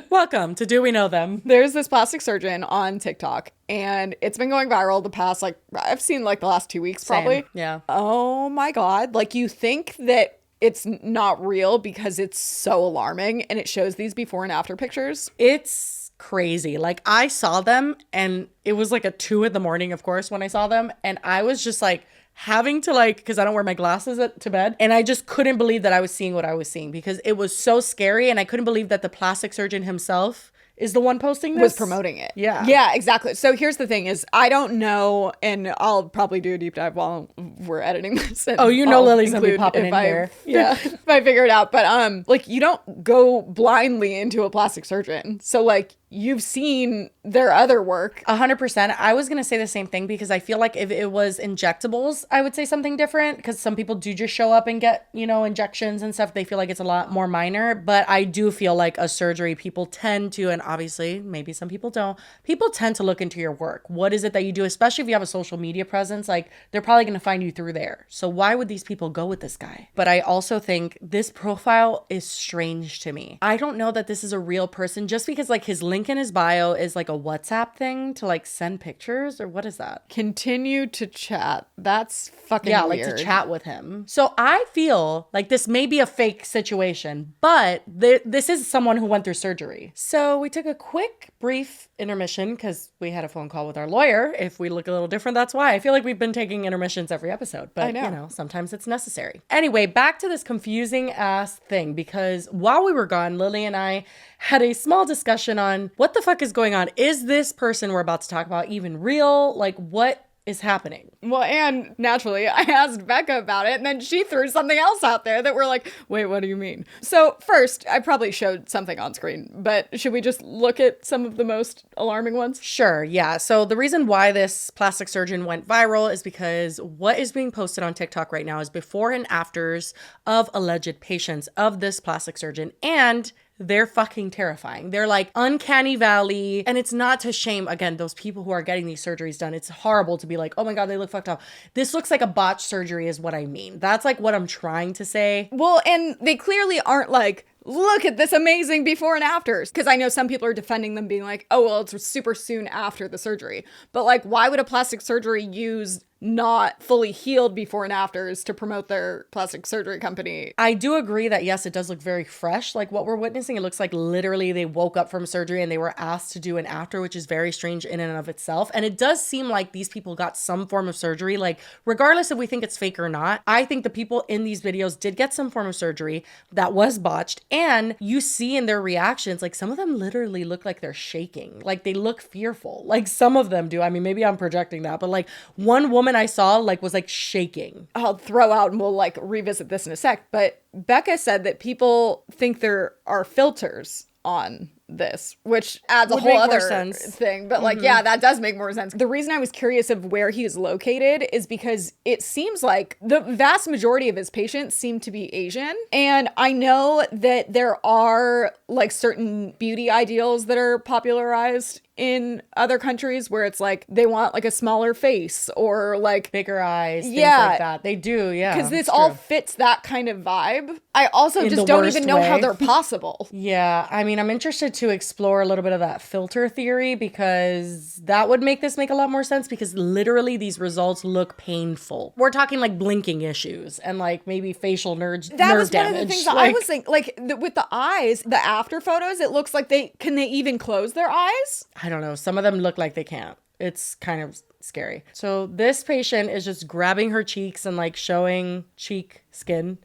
S1: Welcome to Do We Know Them?
S2: There's this plastic surgeon on TikTok and it's been going viral the past, like I've seen like the last 2 weeks probably.
S1: Same. Yeah.
S2: Oh my God. Like you think that it's not real because it's so alarming and it shows these before and after pictures.
S1: It's crazy. Like, I saw them and it was like 2 a.m, of course, when I saw them. And I was just like having to because I don't wear my glasses to bed. And I just couldn't believe that I was seeing what I was seeing because it was so scary. And I couldn't believe that the plastic surgeon himself is the one posting this.
S2: Was promoting it.
S1: Yeah.
S2: Yeah, exactly. So here's the thing is I don't know, and I'll probably do a deep dive while we're editing this.
S1: Oh, you know, Lily's gonna be popping in here.
S2: Yeah. If I figure it out. But like you don't go blindly into a plastic surgeon. So like you've seen their other work.
S1: 100%. I was going to say the same thing because I feel like if it was injectables, I would say something different because some people do just show up and get, injections and stuff. They feel like it's a lot more minor, but I do feel like a surgery, people tend to, and obviously maybe some people don't, people tend to look into your work. What is it that you do? Especially if you have a social media presence, like they're probably going to find you through there. So why would these people go with this guy? But I also think this profile is strange to me. I don't know that this is a real person just because like his link in his bio is like a WhatsApp thing to like send pictures, or what is that?
S2: Continue to chat. That's fucking
S1: weird.
S2: weird.
S1: To chat with him. So I feel like this may be a fake situation, but this is someone who went through surgery. So we took a quick brief intermission because we had a phone call with our lawyer. If we look a little different, that's why. I feel like we've been taking intermissions every episode, but
S2: I know.
S1: Sometimes it's necessary. Anyway, back to this confusing ass thing, because while we were gone, Lily and I had a small discussion on what the fuck is going on. Is this person we're about to talk about even real? Like, what is happening?
S2: Well, and naturally, I asked Becca about it, and then she threw something else out there that we're like, wait, what do you mean? So first, I probably showed something on screen, but should we just look at some of the most alarming ones?
S1: Sure, yeah. So the reason why this plastic surgeon went viral is because what is being posted on TikTok right now is before and afters of alleged patients of this plastic surgeon, and they're fucking terrifying. They're like uncanny valley. And it's not to shame, again, those people who are getting these surgeries done. It's horrible to be like, oh my God, they look fucked up. This looks like a botched surgery is what I mean. That's like what I'm trying to say.
S2: Well, and they clearly aren't like, look at this amazing before and afters. Because I know some people are defending them being like, oh, well, it's super soon after the surgery. But like, why would a plastic surgery use not fully healed before and afters to promote their plastic surgery company?
S1: I do agree that yes, it does look very fresh. Like what we're witnessing, it looks like literally they woke up from surgery and they were asked to do an after, which is very strange in and of itself. And it does seem like these people got some form of surgery. Like regardless if we think it's fake or not, I think the people in these videos did get some form of surgery that was botched. And you see in their reactions, like some of them literally look like they're shaking. Like they look fearful. Like some of them do. I mean, maybe I'm projecting that, but like one woman I saw was like shaking.
S2: I'll throw out and we'll like revisit this in a sec, but Becca said that people think there are filters on this, which adds a whole other thing. But like, yeah, that does make more sense. The reason I was curious of where he is located is because it seems like the vast majority of his patients seem to be Asian. And I know that there are like certain beauty ideals that are popularized in other countries where it's like they want like a smaller face or like
S1: bigger eyes, things like that. They do, yeah.
S2: Because this all fits that kind of vibe. I also just don't even know how they're possible.
S1: Yeah, I mean, I'm interested to explore a little bit of that filter theory because that would make this make a lot more sense because literally these results look painful. We're talking like blinking issues and like maybe facial nerve damage.
S2: That was one of the things that I was thinking, like with the eyes, the after photos, it looks like can they even close their eyes?
S1: I don't know. Some of them look like they can't. It's kind of scary. So this patient is just grabbing her cheeks and like showing cheek skin.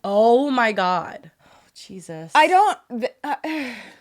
S1: Oh my God. Jesus.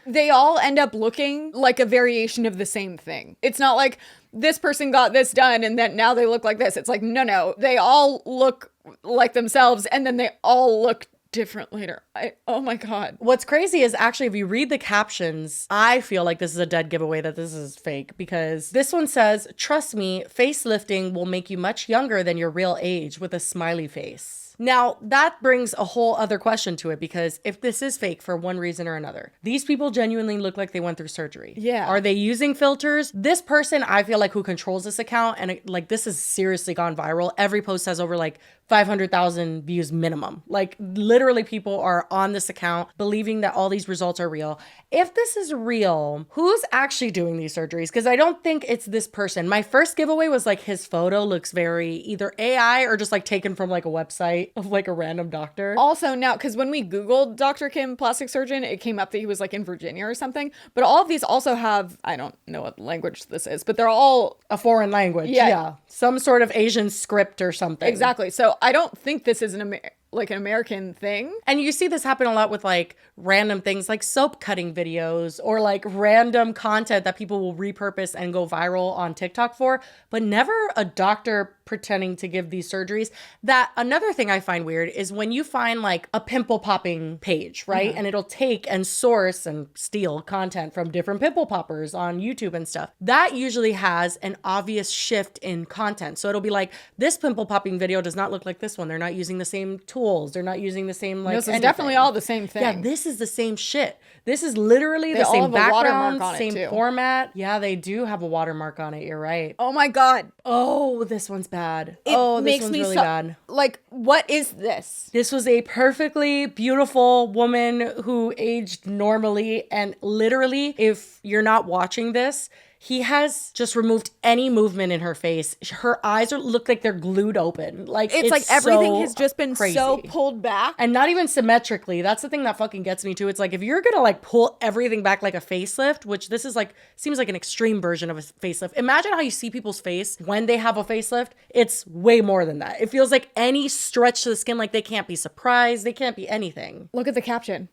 S2: They all end up looking like a variation of the same thing. It's not like this person got this done and then now they look like this. It's like, no. They all look like themselves and then they all look different later. Oh my God.
S1: What's crazy is actually if you read the captions, I feel like this is a dead giveaway that this is fake because this one says, trust me, facelifting will make you much younger than your real age with a smiley face. Now, that brings a whole other question to it because if this is fake for one reason or another, these people genuinely look like they went through surgery.
S2: Yeah.
S1: Are they using filters? This person, I feel like who controls this account and like this has seriously gone viral. Every post has over like 500,000 views minimum. Like literally people are on this account believing that all these results are real. If this is real, who's actually doing these surgeries? Because I don't think it's this person. My first giveaway was like his photo looks very either AI or just like taken from like a website. height of like a random doctor.
S2: Also now, because when we Googled Dr. Kim plastic surgeon, it came up that he was like in Virginia or something. But all of these also have, I don't know what language this is, but they're all
S1: a foreign language. Yeah. Some sort of Asian script or something.
S2: Exactly. So I don't think this is an American thing.
S1: And you see this happen a lot with like random things like soap cutting videos or like random content that people will repurpose and go viral on TikTok for, but never a doctor pretending to give these surgeries. That another thing I find weird is when you find like a pimple popping page, right? And it'll take and source and steal content from different pimple poppers on YouTube and stuff. That usually has an obvious shift in content. So it'll be like, this pimple popping video does not look like this one. They're not using the same tools. They're not using the same like.
S2: This is definitely all the same thing.
S1: Yeah, this is the same shit. This is literally the same background, same format. Yeah, they do have a watermark on it. You're right.
S2: Oh my God.
S1: Oh, this one's bad.
S2: This
S1: one's really bad.
S2: Like, what is this?
S1: This was a perfectly beautiful woman who aged normally, and literally, if you're not watching this, he has just removed any movement in her face. Her eyes look like they're glued open. Like
S2: it's like everything has just been
S1: crazy.
S2: So pulled back.
S1: And not even symmetrically. That's the thing that fucking gets me too. It's like if you're gonna like pull everything back like a facelift, which this is like, seems like an extreme version of a facelift. Imagine how you see people's face when they have a facelift. It's way more than that. It feels like any stretch to the skin, like they can't be surprised. They can't be anything.
S2: Look at the caption.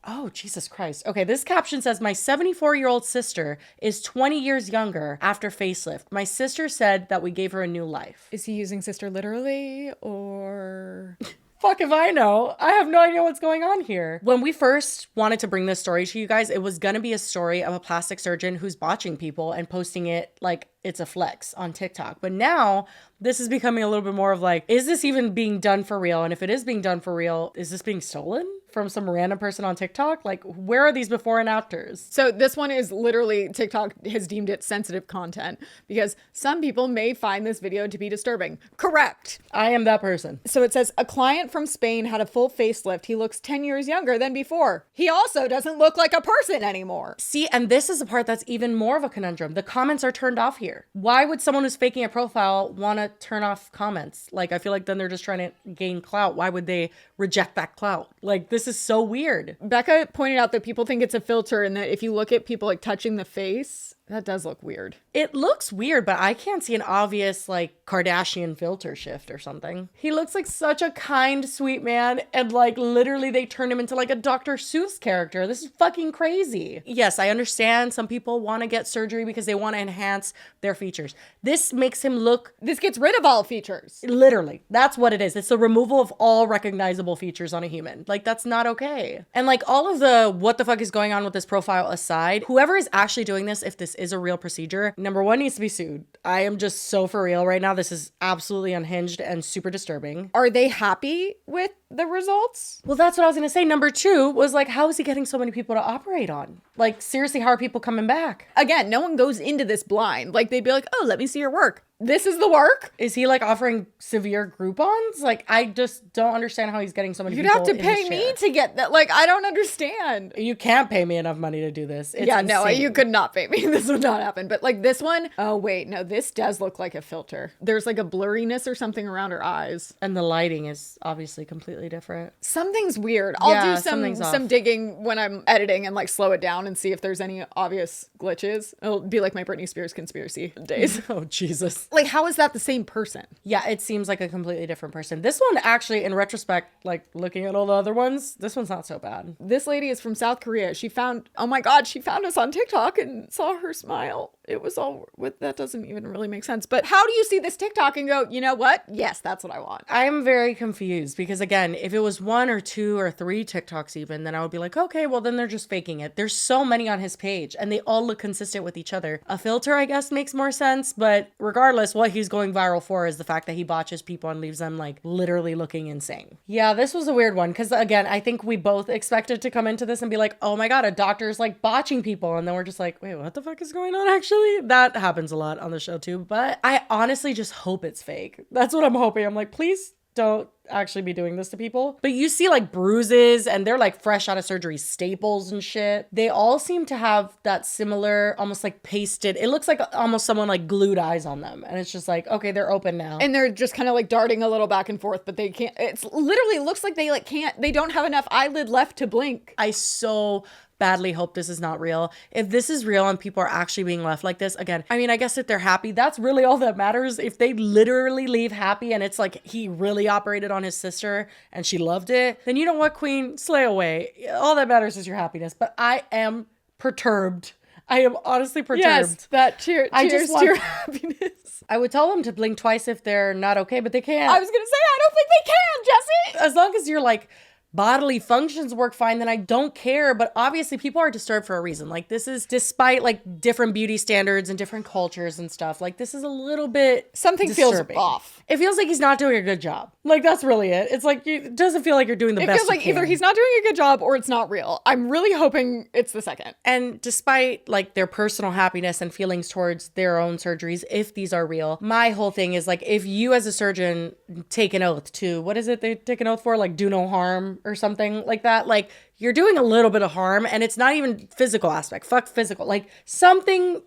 S1: Oh, Jesus Christ. Okay, this caption says, my 74-year-old sister is 20 years younger after facelift. My sister said that we gave her a new life.
S2: Is he using sister literally or...
S1: Fuck if I know. I have no idea what's going on here. When we first wanted to bring this story to you guys, it was gonna be a story of a plastic surgeon who's botching people and posting it like it's a flex on TikTok. But now this is becoming a little bit more of like, is this even being done for real? And if it is being done for real, is this being stolen from some random person on TikTok? Like, where are these before and afters?
S2: So this one is literally, TikTok has deemed it sensitive content because some people may find this video to be disturbing. Correct.
S1: I am that person.
S2: So it says, a client from Spain had a full facelift. He looks 10 years younger than before. He also doesn't look like a person anymore.
S1: See, and this is the part that's even more of a conundrum. The comments are turned off here. Why would someone who's faking a profile want to turn off comments? Like, I feel like then they're just trying to gain clout. Why would they reject that clout? Like, this is so weird.
S2: Becca pointed out that people think it's a filter and that if you look at people like touching the face, that does look weird.
S1: It looks weird, but I can't see an obvious like Kardashian filter shift or something. He looks like such a kind, sweet man, and like literally they turned him into like a Dr. Seuss character. This is fucking crazy. Yes, I understand some people want to get surgery because they want to enhance their features. This makes him look...
S2: This gets rid of all features.
S1: Literally. That's what it is. It's the removal of all recognizable features on a human. Like, that's not okay. And like all of the what the fuck is going on with this profile aside, whoever is actually doing this, if this is a real procedure, number one, needs to be sued. I am just so for real right now. This is absolutely unhinged and super disturbing.
S2: Are they happy with the results?
S1: Well, that's what I was gonna say. Number two was like, how is he getting so many people to operate on? Like, seriously, how are people coming back?
S2: Again, no one goes into this blind. Like, they'd be like, oh, let me see your work. This is the work?
S1: Is he like offering severe Groupons? Like, I just don't understand how he's getting so many
S2: You'd
S1: people.
S2: You'd have to pay me to get that. Like, I don't understand.
S1: You can't pay me enough money to do this. It's
S2: yeah,
S1: insane.
S2: no, you could not pay me. This would not happen. But like this one, oh wait, no, this does look like a filter. There's like a blurriness or something around her eyes.
S1: And the lighting is obviously completely different.
S2: Something's weird. I'll do some digging when I'm editing and like slow it down and see if there's any obvious glitches. It'll be like my Britney Spears conspiracy days.
S1: Oh, Jesus.
S2: Like, how is that the same person?
S1: Yeah, it seems like a completely different person. This one actually, in retrospect, like looking at all the other ones, this one's not so bad.
S2: This lady is from South Korea. She found, oh my God, she found us on TikTok and saw her smile. It was all with, that doesn't even really make sense. But how do you see this TikTok and go, you know what? Yes, that's what I want.
S1: I'm very confused because again, if it was 1 or 2 or 3 TikToks even, then I would be like, okay, well then they're just faking it. There's so many on his page and they all look consistent with each other. A filter, I guess, makes more sense, but regardless, what he's going viral for is the fact that he botches people and leaves them like literally looking insane. Yeah, this was a weird one because again, I think we both expected to come into this and be like, oh my God, a doctor's like botching people. And then we're just like, wait, what the fuck is going on actually? That happens a lot on the show too, but I honestly just hope it's fake. That's what I'm hoping. I'm like, please don't actually be doing this to people. But you see like bruises and they're like fresh out of surgery, staples and shit. They all seem to have that similar, almost like pasted, it looks like almost someone like glued eyes on them. And it's just like, okay, they're open now.
S2: And they're just kind of like darting a little back and forth, but they can't, it's literally looks like they like can't, they don't have enough eyelid left to blink.
S1: I so badly hope this is not real. If this is real and people are actually being left like this, again, I mean, I guess if they're happy, that's really all that matters. If they literally leave happy and it's like he really operated on his sister and she loved it, then you know what, queen, slay away. All that matters is your happiness. But I am perturbed. I am honestly perturbed.
S2: Yes, that cheers to your happiness.
S1: I would tell them to blink twice if they're not okay, but they can't.
S2: I was going to say, I don't think they can, Jesse.
S1: As long as you're like, bodily functions work fine, then I don't care. But obviously people are disturbed for a reason. Like this is despite like different beauty standards and different cultures and stuff. Like this is a little bit
S2: something
S1: disturbing.
S2: Feels off.
S1: It feels like he's not doing a good job. Like that's really it. It's like it doesn't feel like you're doing the best.
S2: It feels like either he's not doing a good job or it's not real. I'm really hoping it's the second.
S1: And despite like their personal happiness and feelings towards their own surgeries, if these are real, my whole thing is like if you as a surgeon take an oath to, what is it they take an oath for? Like do no harm or something like that. Like you're doing a little bit of harm and it's not even physical aspect. Fuck physical. Like something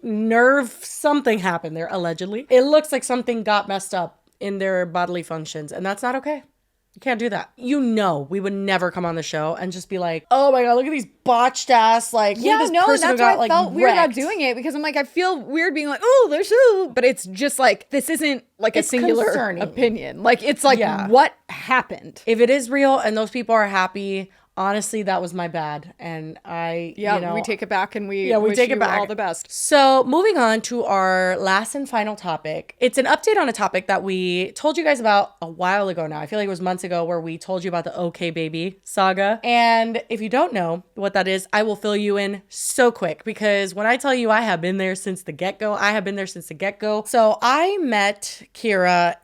S1: something happened there allegedly. It looks like something got messed up in their bodily functions and that's not okay. You can't do that. You know, we would never come on the show and just be like, oh my God, look at these botched ass, like,
S2: yeah, no, that's why I felt weird about doing it because I'm like, I feel weird being like, oh, there's so, but it's just like, this isn't like a singular opinion. Like, it's like, what happened?
S1: If it is real and those people are happy, honestly, that was my bad. And
S2: we take it back and we
S1: take it back.
S2: All the best.
S1: So moving on to our last and final topic. It's an update on a topic that we told you guys about a while ago now. I feel like it was months ago where we told you about the OKBaby saga. And if you don't know what that is, I will fill you in so quick because when I tell you I have been there since the get-go, I have been there since the get-go. So I met Kyra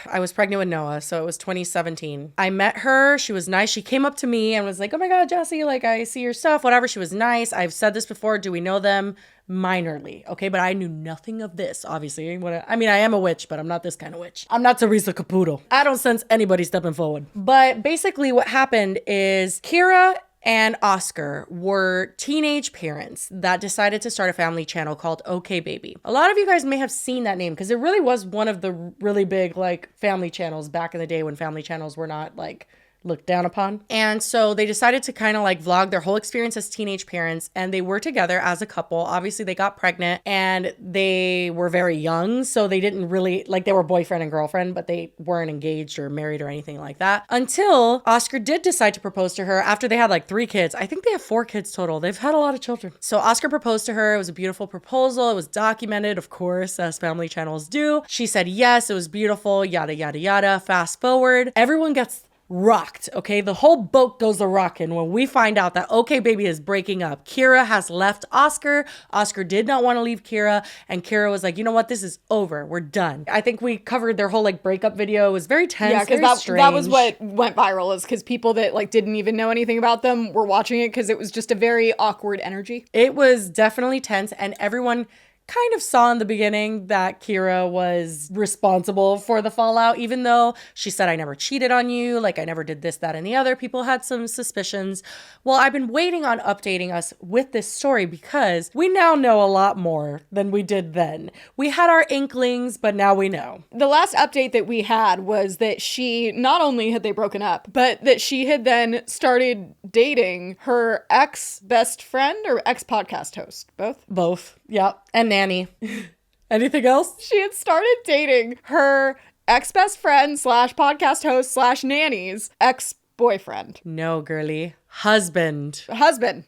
S1: I was pregnant with Noah, so it was 2017. I met her. She was nice. She came up to me and was like, oh my God, Jessie, like I see your stuff, whatever. She was nice. I've said this before. Do we know them? Minorly. Okay. But I knew nothing of this, obviously. I am a witch, but I'm not this kind of witch. I'm not Teresa Caputo. I don't sense anybody stepping forward. But basically what happened is Kyra and Oscar were teenage parents that decided to start a family channel called OKBaby. A lot of you guys may have seen that name because it really was one of the really big like family channels back in the day when family channels were not like looked down upon. And so they decided to kind of like vlog their whole experience as teenage parents, and they were together as a couple. Obviously they got pregnant and they were very young, so they didn't really like, they were boyfriend and girlfriend, but they weren't engaged or married or anything like that until Oscar did decide to propose to her after they had like 3 kids. I think they have 4 kids total. They've had a lot of children. So Oscar proposed to her. It was a beautiful proposal. It was documented, of course, as family channels do. She said yes, it was beautiful, yada yada yada. Fast forward, everyone gets rocked, okay? The whole boat goes a rockin' when we find out that OKBaby is breaking up. Kyra has left Oscar. Oscar did not want to leave Kyra, and Kyra was like, you know what? This is over. We're done. I think we covered their whole like breakup video. It was very tense.
S2: Yeah, because that was what went viral, is because people that like didn't even know anything about them were watching it because it was just a very awkward energy.
S1: It was definitely tense, and everyone kind of saw in the beginning that Kyra was responsible for the fallout, even though she said, I never cheated on you, like I never did this, that, and the other. People had some suspicions. Well, I've been waiting on updating us with this story because we now know a lot more than we did then. We had our inklings, but now we know.
S2: The last update that we had was that she, not only had they broken up, but that she had then started dating her ex-best friend or ex-podcast host. Both?
S1: Both, yeah. And nanny. Anything else?
S2: She had started dating her ex-best friend / podcast host / nanny's ex-boyfriend.
S1: No, girly. Husband,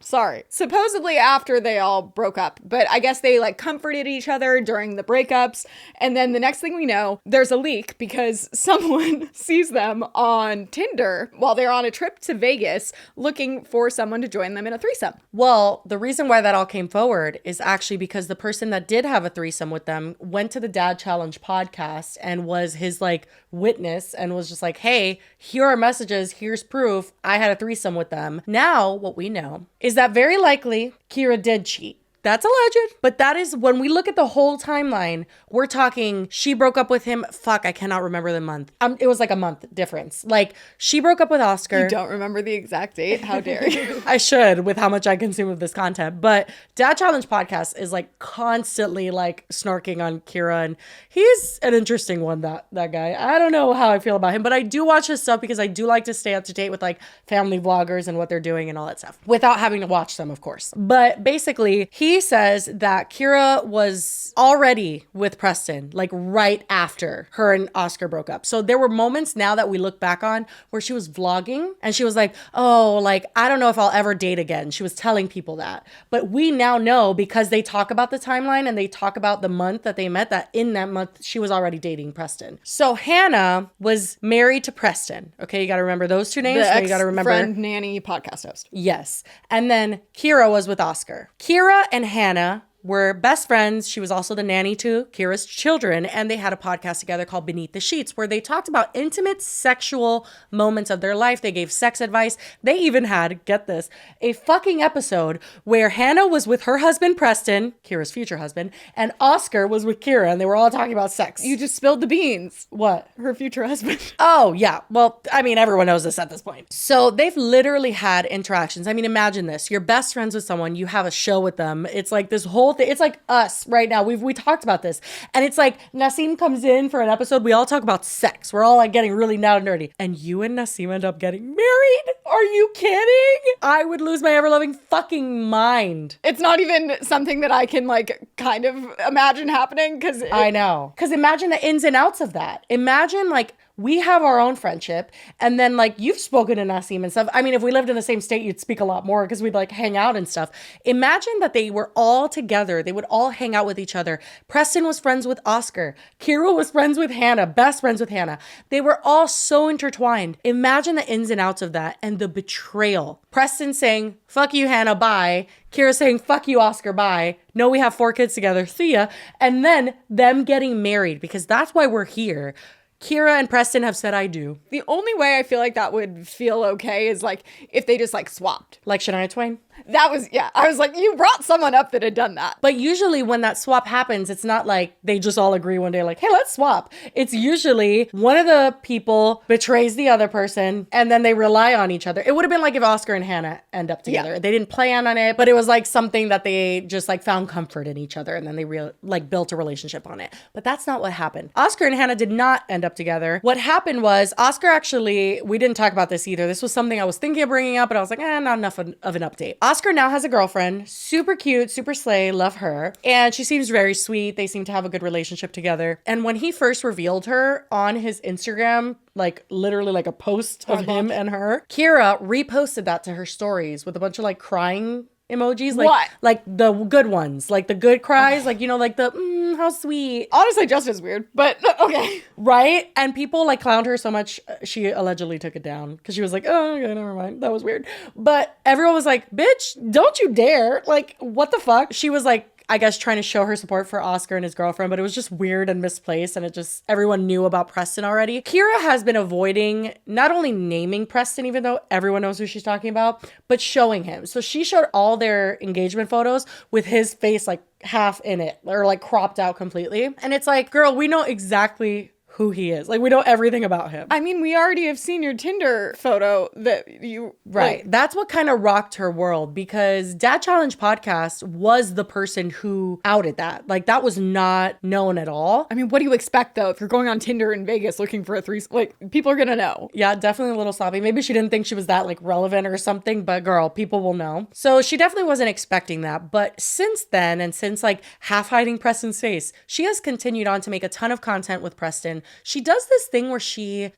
S2: sorry. Supposedly after they all broke up, but I guess they like comforted each other during the breakups. And then the next thing we know, there's a leak because someone sees them on Tinder while they're on a trip to Vegas looking for someone to join them in a threesome.
S1: Well, the reason why that all came forward is actually because the person that did have a threesome with them went to the Dad Challenge podcast and was his like witness and was just like, hey, here are messages, here's proof, I had a threesome with them. Now, what we know is that very likely Kyra did cheat. That's alleged. But that is, when we look at the whole timeline, we're talking, she broke up with him. Fuck, I cannot remember the month. It was like a month difference. Like, she broke up with Oscar.
S2: You don't remember the exact date? How dare you?
S1: I should, with how much I consume of this content. But Dad Challenge Podcast is like constantly like snarking on Kyra, and he's an interesting one, that guy. I don't know how I feel about him, but I do watch his stuff because I do like to stay up to date with like family vloggers and what they're doing and all that stuff without having to watch them, of course. But basically, he says that Kyra was already with Preston like right after her and Oscar broke up. So there were moments now that we look back on where she was vlogging and she was like, oh, like, I don't know if I'll ever date again. She was telling people that. But we now know, because they talk about the timeline and they talk about the month that they met, that in that month she was already dating Preston. So Hannah was married to Preston. Okay, you got to remember those two names.
S2: The
S1: you got to remember
S2: friend nanny podcast host.
S1: Yes. And then Kyra was with Oscar. Kyra and Hannah were best friends. She was also the nanny to Kyra's children, and they had a podcast together called Beneath the Sheets, where they talked about intimate sexual moments of their life. They gave sex advice. They even had, get this, a fucking episode where Hannah was with her husband, Preston, Kyra's future husband, and Oscar was with Kyra, and they were all talking about sex.
S2: You just spilled the beans.
S1: What?
S2: Her future husband.
S1: Oh, yeah. Well, I mean, everyone knows this at this point. So they've literally had interactions. I mean, imagine this. You're best friends with someone. You have a show with them. It's like this whole thing. It's like us right now. We talked about this. And it's like Nassim comes in for an episode. We all talk about sex. We're all like getting really loud and nerdy. And you and Nassim end up getting married? Are you kidding? I would lose my ever-loving fucking mind.
S2: It's not even something that I can like kind of imagine happening, because
S1: I know. Because imagine the ins and outs of that. Imagine like we have our own friendship, and then like you've spoken to Nassim and stuff. I mean, if we lived in the same state, you'd speak a lot more because we'd like hang out and stuff. Imagine that they were all together. They would all hang out with each other. Preston was friends with Oscar. Kyra was friends with Hannah, best friends with Hannah. They were all so intertwined. Imagine the ins and outs of that and the betrayal. Preston saying, fuck you, Hannah, bye. Kyra saying, fuck you, Oscar, bye. No, we have 4 kids together, see ya. And then them getting married, because that's why we're here. Kyra and Preston have said I do.
S2: The only way I feel like that would feel okay is like if they just like swapped.
S1: Like Shania Twain?
S2: That was, yeah. I was like, you brought someone up that had done that.
S1: But usually when that swap happens, it's not like they just all agree one day like, hey, let's swap. It's usually one of the people betrays the other person and then they rely on each other. It would have been like if Oscar and Hannah end up together. Yeah. They didn't plan on it, but it was like something that they just like found comfort in each other and then they built a relationship on it. But that's not what happened. Oscar and Hannah did not end up together. What happened was Oscar actually, we didn't talk about this either. This was something I was thinking of bringing up, but I was like, not enough of an update. Oscar now has a girlfriend, super cute, super slay, love her. And she seems very sweet. They seem to have a good relationship together. And when he first revealed her on his Instagram, like literally like a post of him and her, Kyra reposted that to her stories with a bunch of like crying emojis. Like,
S2: what?
S1: Like the good ones, like the good cries, like, you know, like the, how sweet.
S2: Honestly, just as weird, but okay.
S1: Right? And people like clowned her so much, she allegedly took it down because she was like, oh, okay, never mind. That was weird. But everyone was like, bitch, don't you dare. Like, what the fuck? She was like, I guess trying to show her support for Oscar and his girlfriend, but it was just weird and misplaced, and it just, everyone knew about Preston already. Kyra has been avoiding not only naming Preston, even though everyone knows who she's talking about, but showing him. So she showed all their engagement photos with his face like half in it or like cropped out completely. And it's like, girl, we know exactly who he is. Like, we know everything about him.
S2: I mean, we already have seen your Tinder photo that you...
S1: Right.
S2: Like,
S1: that's what kind of rocked her world, because Dad Challenge Podcast was the person who outed that. Like, that was not known at all.
S2: I mean, what do you expect, though? If you're going on Tinder in Vegas looking for a threesome, like, people are gonna know.
S1: Yeah, definitely a little sloppy. Maybe she didn't think she was that, like, relevant or something, but girl, people will know. So she definitely wasn't expecting that. But since then, and since, like, half hiding Preston's face, she has continued on to make a ton of content with Preston. She does this thing where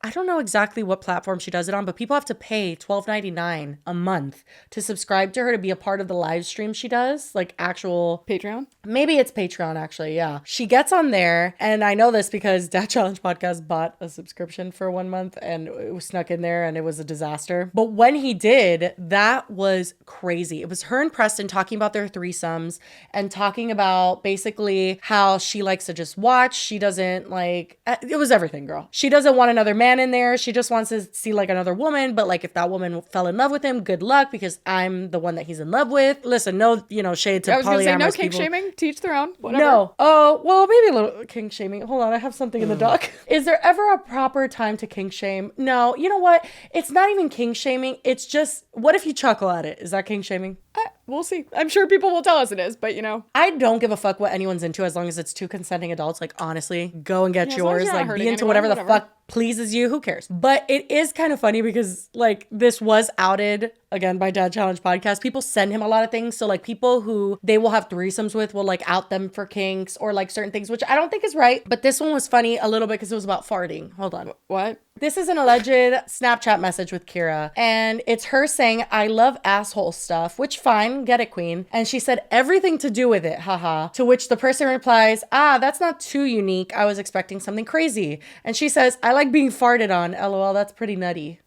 S1: I don't know exactly what platform she does it on, but people have to pay $12.99 a month to subscribe to her to be a part of the live stream she does, like actual
S2: Patreon.
S1: Maybe it's Patreon, actually. Yeah. She gets on there, and I know this because Dad Challenge Podcast bought a subscription for 1 month, and it was snuck in there, and it was a disaster. But when he did, that was crazy. It was her and Preston talking about their threesomes and talking about basically how she likes to just watch. She doesn't like, it was everything, girl. She doesn't want another man in there. She just wants to see like another woman. But like if that woman fell in love with him, good luck, because I'm the one that he's in love with. Listen, no, shade to polyamorous people. I was gonna say
S2: no kink shaming. Teach their own. Whatever.
S1: No. Oh, well, maybe a little kink shaming. Hold on, I have something in the doc. Is there ever a proper time to kink shame? No. You know what? It's not even kink shaming. It's just, what if you chuckle at it? Is that kink shaming?
S2: We'll see. I'm sure people will tell us it is, but
S1: I don't give a fuck what anyone's into as long as it's two consenting adults. Like, honestly, go and get yours. Like, be into whatever the fuck pleases you. Who cares? But it is kind of funny because, like, this was outed again by Dad Challenge Podcast. People send him a lot of things. So, like, people who they will have threesomes with will, like, out them for kinks or, like, certain things, which I don't think is right. But this one was funny a little bit because it was about farting. Hold on.
S2: What?
S1: This is an alleged Snapchat message with Kyra, and it's her saying, I love asshole stuff, which fine, get it, queen. And she said everything to do with it, haha. To which the person replies, that's not too unique. I was expecting something crazy. And she says, I like being farted on. LOL, that's pretty nutty.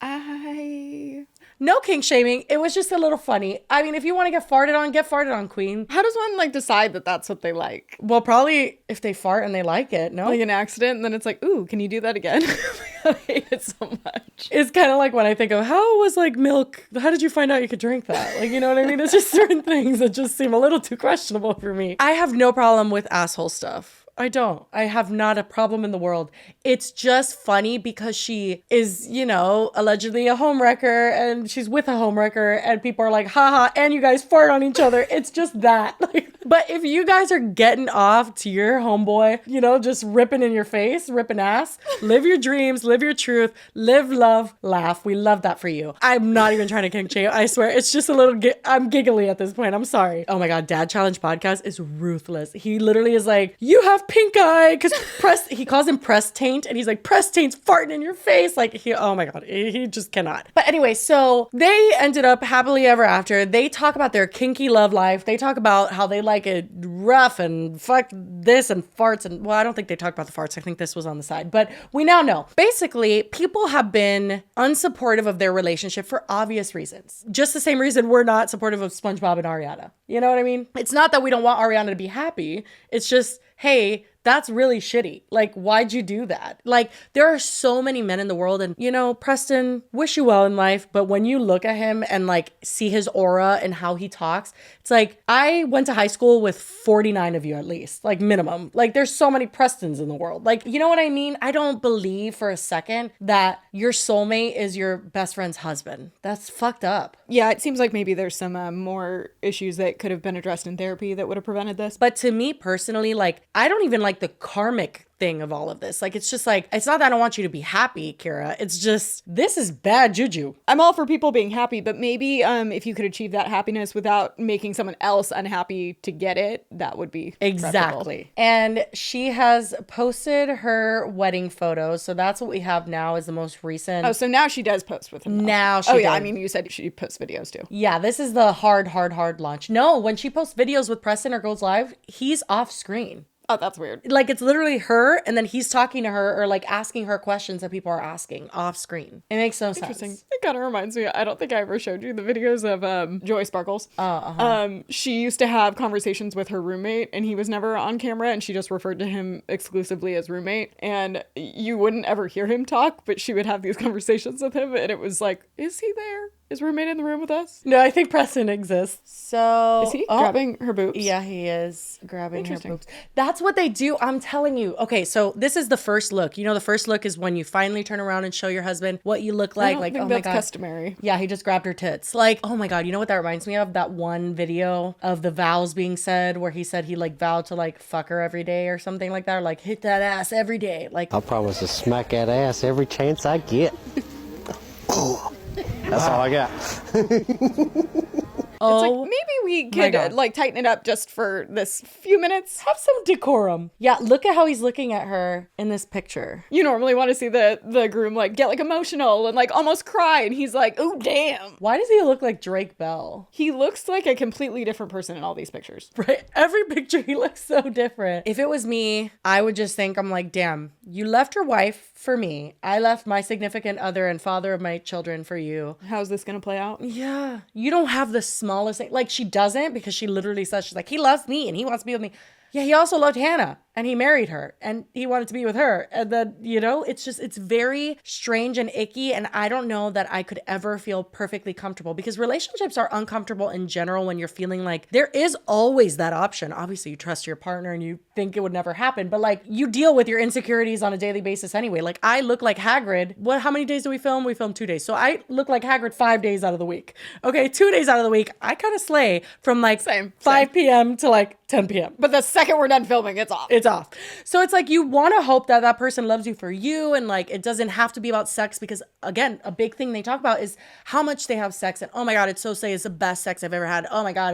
S1: No kink shaming. It was just a little funny. I mean, if you want to get farted on, queen.
S2: How does one like decide that that's what they like?
S1: Well, probably if they fart and they like it, no?
S2: Like an accident, and then it's like, ooh, can you do that again? I hate it so much.
S1: It's kind of like when I think of how was like milk, how did you find out you could drink that? Like, you know what I mean? It's just certain things that just seem a little too questionable for me. I have no problem with asshole stuff. I don't. I have not a problem in the world. It's just funny because she is, allegedly a homewrecker, and she's with a homewrecker, and people are like, haha, and you guys fart on each other. It's just that. But if you guys are getting off to your homeboy, just ripping in your face, ripping ass, live your dreams, live your truth, live, love, laugh. We love that for you. I'm not even trying to kink shame. I swear. It's just a little, I'm giggly at this point. I'm sorry. Oh my God. Dad Challenge Podcast is ruthless. He literally is like, you have pink eye, because he calls him press taint, and he's like, press taint's farting in your face. Like, oh my God, he just cannot. But anyway, so they ended up happily ever after. They talk about their kinky love life. They talk about how they like it rough and fuck this and farts. And well, I don't think they talked about the farts. I think this was on the side, but we now know. Basically, people have been unsupportive of their relationship for obvious reasons. Just the same reason we're not supportive of SpongeBob and Ariana. You know what I mean? It's not that we don't want Ariana to be happy. It's just, hey, that's really shitty. Like, why'd you do that? Like, there are so many men in the world, and Preston, wish you well in life, but when you look at him and like see his aura and how he talks, it's like, I went to high school with 49 of you at least, like minimum. Like, there's so many Prestons in the world. Like, you know what I mean? I don't believe for a second that your soulmate is your best friend's husband. That's fucked up.
S2: Yeah, it seems like maybe there's some more issues that could have been addressed in therapy that would have prevented this.
S1: But to me personally, like, I don't even like the karmic thing of all of this. Like, it's just like, it's not that I don't want you to be happy, Kyra. It's just, this is bad juju.
S2: I'm all for people being happy, but maybe if you could achieve that happiness without making someone else unhappy to get it, that would be
S1: exactly. And she has posted her wedding photos. So that's what we have now is the most recent.
S2: Oh, so now she does post with him.
S1: Now she
S2: Oh, yeah.
S1: did.
S2: I mean, you said she posts videos too.
S1: Yeah, this is the hard launch. No, when she posts videos with Preston or goes live, he's off screen.
S2: Oh, that's weird.
S1: Like, it's literally her, and then he's talking to her or like asking her questions that people are asking off screen. It makes no sense.
S2: It kind of reminds me, I don't think I ever showed you the videos of Joy Sparkles. She used to have conversations with her roommate, and he was never on camera, and she just referred to him exclusively as roommate. And you wouldn't ever hear him talk, but she would have these conversations with him, and it was like, is he there? Is roommate in the room with us?
S1: No, I think Preston exists. So
S2: is he grabbing her boobs?
S1: Yeah, he is grabbing her boobs. That's what they do. I'm telling you. Okay, so this is the first look. The first look is when you finally turn around and show your husband what you look like.
S2: I don't think
S1: oh
S2: that's
S1: my God,
S2: customary.
S1: Yeah, he just grabbed her tits. Like, oh my God, you know what that reminds me of? That one video of the vows being said where he said he like vowed to like fuck her every day or something like that, or like hit that ass every day. Like,
S10: I promise to smack that ass every chance I get. That's all I got.
S2: It's like, maybe we could like tighten it up just for this few minutes.
S1: Have some decorum. Yeah, look at how he's looking at her in this picture.
S2: You normally want to see the groom like get like emotional and like almost cry, and he's like, oh damn.
S1: Why does he look like Drake Bell?
S2: He looks like a completely different person in all these pictures.
S1: Right? Every picture he looks so different. If it was me, I would just think, I'm like, damn, you left your wife for me. I left my significant other and father of my children for you.
S2: How's this gonna play out?
S1: Yeah. You don't have the smallest thing. Like, she doesn't, because she literally says, she's like, he loves me and he wants to be with me. Yeah, he also loved Hannah and he married her and he wanted to be with her. And then, you know, it's very strange and icky. And I don't know that I could ever feel perfectly comfortable, because relationships are uncomfortable in general when you're feeling like there is always that option. Obviously, you trust your partner and you think it would never happen, but like, you deal with your insecurities on a daily basis anyway. Like, I look like Hagrid. How many days do we film? We film 2 days. So I look like Hagrid 5 days out of the week. Okay, 2 days out of the week, I kind of slay from like 5 p.m. to like 10 p.m.
S2: But the second we're done filming, it's off.
S1: It's off. So it's like, you want to hope that that person loves you for you, and like, it doesn't have to be about sex, because again, a big thing they talk about is how much they have sex, and oh my God, it's so say it's the best sex I've ever had. Oh my God.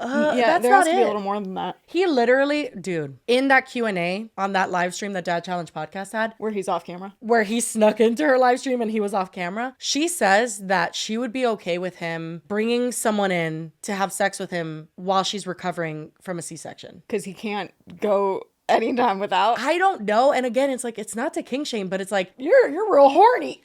S2: Yeah, there has to be a little more than that.
S1: He literally, dude, in that Q&A on that live stream that Dad Challenge podcast had,
S2: where he's off camera,
S1: where he snuck into her live stream and he was off camera, she says that she would be okay with him bringing someone in to have sex with him while she's recovering from a C-section.
S2: Because he can't go anytime without.
S1: I don't know. And again, it's like, it's not to king shame, but it's like, you're real horny.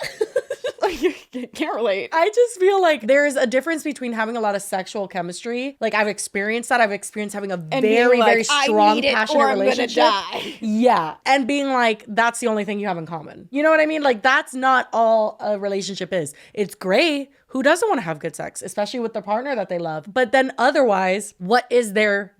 S2: Can't relate.
S1: I just feel like there's a difference between having a lot of sexual chemistry. Like, I've experienced that. I've experienced having a very, like, very strong, passionate relationship. Yeah. And being like, that's the only thing you have in common. You know what I mean? Like, that's not all a relationship is. It's great. Who doesn't want to have good sex, especially with the partner that they love? But then otherwise, what is there?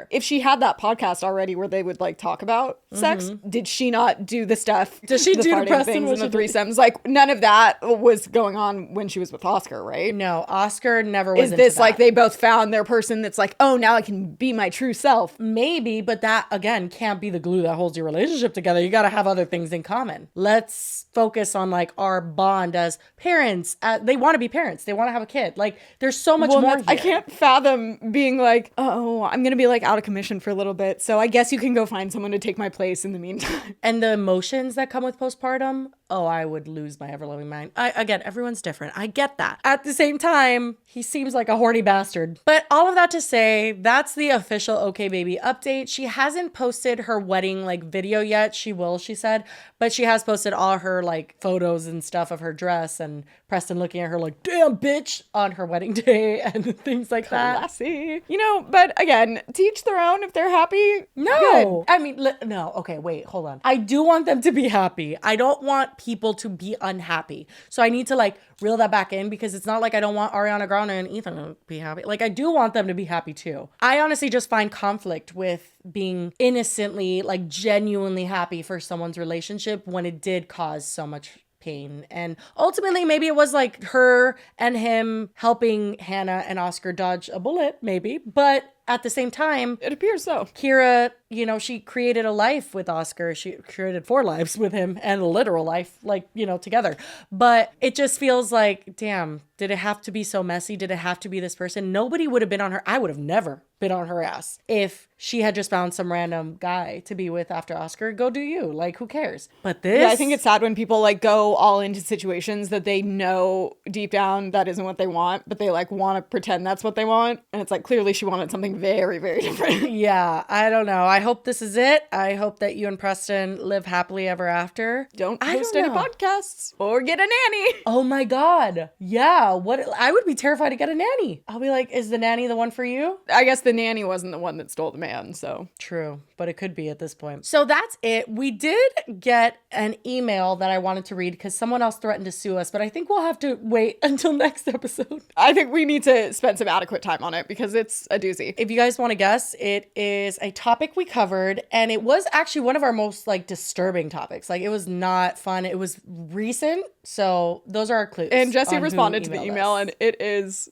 S2: If she had that podcast already where they would like talk about sex, did she not do the stuff?
S1: Does she do the Preston
S2: things and the threesomes? Like, none of that was going on when she was with Oscar, right?
S1: No, Oscar never was.
S2: Is this like they both found their person that's like, oh, now I can be my true self?
S1: Maybe, but that again can't be the glue that holds your relationship together. You got to have other things in common. Let's focus on like our bond as parents. They want to be parents. They want to have a kid. Like, there's so much more here.
S2: I can't fathom being like, oh, I'm going to be like out of commission for a little bit, so I guess you can go find someone to take my place in the meantime.
S1: And the emotions that come with postpartum, oh, I would lose my ever-loving mind. Again, everyone's different. I get that. At the same time, he seems like a horny bastard. But all of that to say, that's the official OKBaby update. She hasn't posted her wedding like video yet. She will, she said. But she has posted all her like photos and stuff of her dress, and Preston looking at her like, damn bitch, on her wedding day and things like that.
S2: Classy. You know, but again, to each their own. If they're happy,
S1: no.
S2: good.
S1: I mean, no. Okay, wait, hold on. I do want them to be happy. I don't want people to be unhappy. So I need to like reel that back in, because it's not like I don't want Ariana Grande and Ethan to be happy. Like, I do want them to be happy too. I honestly just find conflict with being innocently, like genuinely happy for someone's relationship when it did cause so much pain. And ultimately, maybe it was like her and him helping Hannah and Oscar dodge a bullet, maybe. But at the same time,
S2: it appears so.
S1: Kyra, you know, she created a life with Oscar. She created 4 lives with him, and a literal life, like, you know, together. But it just feels like, damn, did it have to be so messy? Did it have to be this person? Nobody would have been on her. I would have never been on her ass if she had just found some random guy to be with after Oscar. Go do you. Like, who cares? But this...
S2: Yeah, I think it's sad when people like go all into situations that they know deep down that isn't what they want, but they like want to pretend that's what they want. And it's like, clearly she wanted something very, very different.
S1: Yeah, I don't know. I hope this is it. I hope that you and Preston live happily ever after.
S2: Don't host any podcasts or get a nanny.
S1: Oh my God. Yeah. What? I would be terrified to get a nanny. I'll be like, is the nanny the one for you?
S2: I guess the nanny wasn't the one that stole the man, so.
S1: True, but it could be at this point. So that's it. We did get an email that I wanted to read because someone else threatened to sue us, but I think we'll have to wait until next episode.
S2: I think we need to spend some adequate time on it because it's a doozy.
S1: If you guys want to guess, it is a topic we covered, and it was actually one of our most like disturbing topics. Like, it was not fun. It was recent. So those are our clues.
S2: And Jesse responded to the email, and it is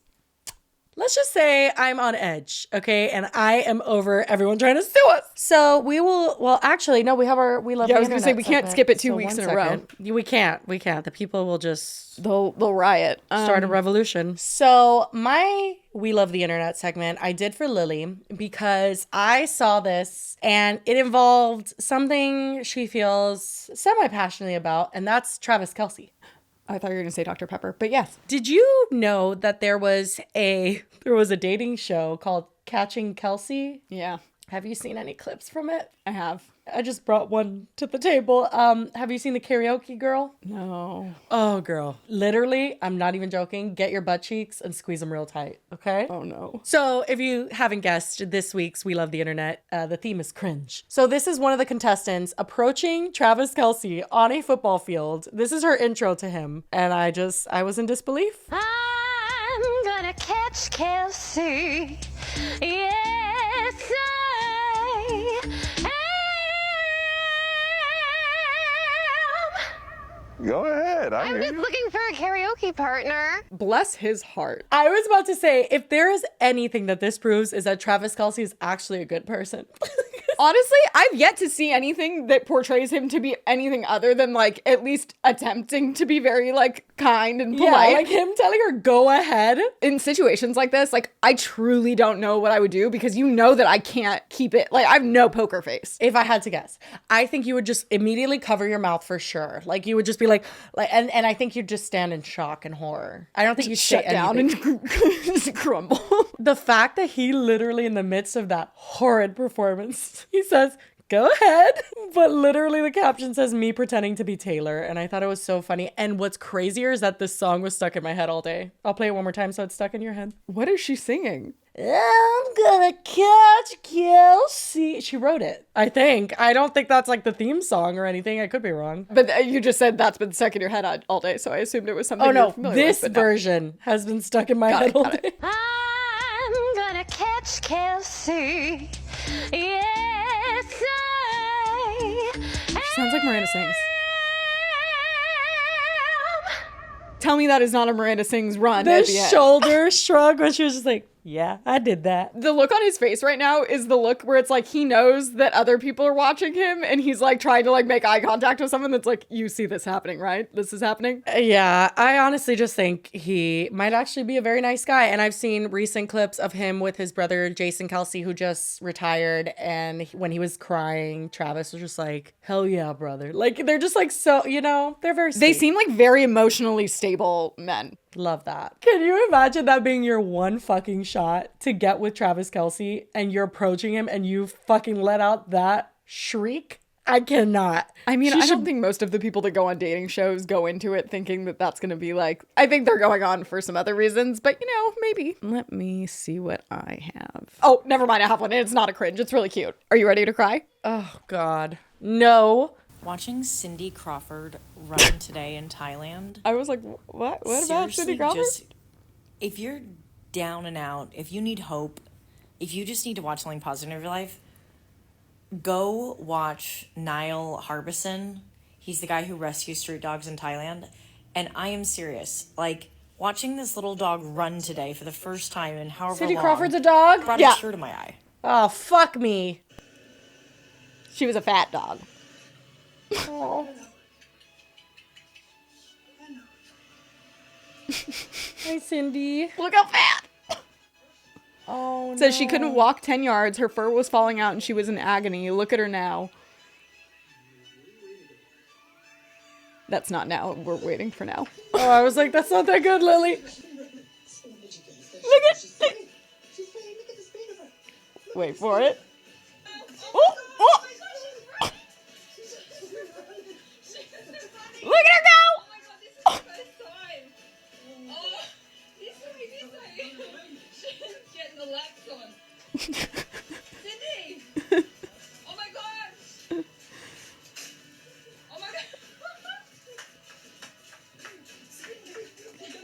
S1: Let's just say I'm on edge, okay? And I am over everyone trying to sue us. So we will, well, actually, no, we have our We Love the
S2: I was going to say,
S1: Internet
S2: we can't
S1: segment.
S2: skip it 2
S1: So
S2: weeks in
S1: one
S2: a row.
S1: second. We can't. The people will just
S2: They'll riot.
S1: start a revolution. So my We Love the Internet segment I did for Lily because I saw this and it involved something she feels semi-passionately about, and that's Travis Kelce.
S2: I thought you were going to say Dr. Pepper, but yes.
S1: Did you know that there was a dating show called Catching Kelce?
S2: Yeah,
S1: Have you seen any clips from it?
S2: I have.
S1: I just brought one to the table. Have you seen the karaoke girl?
S2: No.
S1: Oh, girl. Literally, I'm not even joking. Get your butt cheeks and squeeze them real tight, okay?
S2: Oh, no.
S1: So if you haven't guessed, this week's We Love the Internet, the theme is cringe. So this is one of the contestants approaching Travis Kelce on a football field. This is her intro to him. And I was in disbelief.
S3: I'm gonna catch Kelsey. Yes, I am.
S11: Go ahead.
S3: I'm just looking for a karaoke partner.
S2: Bless his heart.
S1: I was about to say, if there is anything that this proves is that Travis Kelce is actually a good person.
S2: Honestly, I've yet to see anything that portrays him to be anything other than like at least attempting to be very like kind and polite.
S1: Yeah, like him telling her go ahead.
S2: In situations like this, like I truly don't know what I would do because you know that I can't keep it. Like I have no poker face.
S1: If I had to guess, I think you would just immediately cover your mouth for sure. Like you would just be like, and I think you'd just stand in shock and horror. I don't think you'd
S2: Shut
S1: say
S2: down
S1: anything.
S2: and crumble.
S1: The fact that he literally in the midst of that horrid performance, he says, go ahead. But literally the caption says me pretending to be Taylor. And I thought it was so funny. And what's crazier is that this song was stuck in my head all day. I'll play it one more time so it's stuck in your head.
S2: What is she singing?
S1: I'm gonna catch Kelsey. She wrote it, I think. I don't think that's like the theme song or anything. I could be wrong.
S2: But you just said that's been stuck in your head all day, so I assumed it was something
S1: Oh
S2: you're
S1: no,
S2: familiar
S1: this
S2: with, but no.
S1: version has been stuck in my head all day.
S3: I'm gonna catch Kelsey. Yes, I
S2: Sounds like Miranda Sings. Tell me that is not a Miranda Sings run
S1: The
S2: at the end.
S1: shoulder shrug when she was just like, yeah, I did that.
S2: The look on his face right now is the look where it's like he knows that other people are watching him and he's like trying to like make eye contact with someone that's like, you see this happening, right? This is happening.
S1: Yeah, I honestly just think he might actually be a very nice guy. And I've seen recent clips of him with his brother, Jason Kelce, who just retired. And when he was crying, Travis was just like, hell yeah, brother. Like, they're just like, so, you know, they're very sweet.
S2: They seem like very emotionally stable men.
S1: Love that. Can you imagine that being your one fucking shot to get with Travis Kelce and you're approaching him and you fucking let out that shriek? I cannot.
S2: I mean, I don't think most of the people that go on dating shows go into it thinking that that's going to be like, I think they're going on for some other reasons, but you know, maybe. Let me see what I have. Oh, never mind. I have one. It's not a cringe. It's really cute. Are you ready to cry?
S1: Oh, God. No.
S12: Watching Cindy Crawford run today in Thailand.
S2: I was like, what? What about Cindy Crawford?
S12: If you're down and out, if you need hope, if you just need to watch something positive in your life, go watch Niall Harbison. He's the guy who rescues street dogs in Thailand. And I am serious. Like, watching this little dog run today for the first time in however
S1: Cindy
S12: long.
S1: Crawford's a dog?
S12: Brought a tear to my eye.
S1: Oh, fuck me.
S2: She was a fat dog.
S1: Oh. Hi, Cindy.
S2: Look how fat.
S1: Oh, no.
S2: Says she couldn't walk 10 yards. Her fur was falling out and she was in agony. Look at her now. That's not now. We're waiting for now.
S1: Oh, I was like, that's not that good, Lily.
S2: Look at... Wait for it. Oh, oh. Look at her go!
S4: Cindy! Oh my god! Oh my god!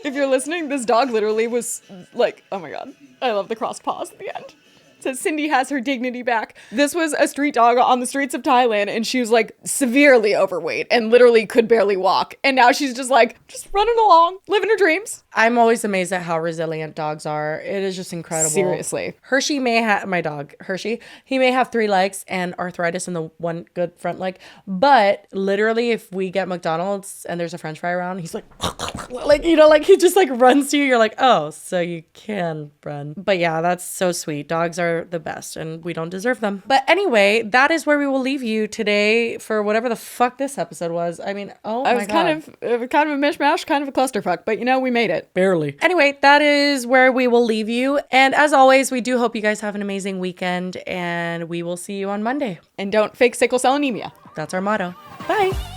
S2: If you're listening, this dog literally was like, oh my god. I love the crossed paws at the end. It says Cindy has her dignity back. This was a street dog on the streets of Thailand and she was like severely overweight and literally could barely walk. And now she's just like, just running along, living her dreams.
S1: I'm always amazed at how resilient dogs are. It is just incredible.
S2: Seriously.
S1: Hershey may have, my dog, Hershey, he may have 3 legs and arthritis in the one good front leg. But literally, if we get McDonald's and there's a french fry around, he's like, like he just like runs to you. You're like, oh, so you can run. But yeah, that's so sweet. Dogs are the best and we don't deserve them. But anyway, that is where we will leave you today for whatever the fuck this episode was. I mean, oh my God.
S2: It was kind of a mishmash, kind of a clusterfuck, but we made it.
S1: Barely. Anyway, that is where we will leave you. And as always, we do hope you guys have an amazing weekend and we will see you on Monday.
S2: And don't fake sickle cell anemia.
S1: That's our motto. Bye.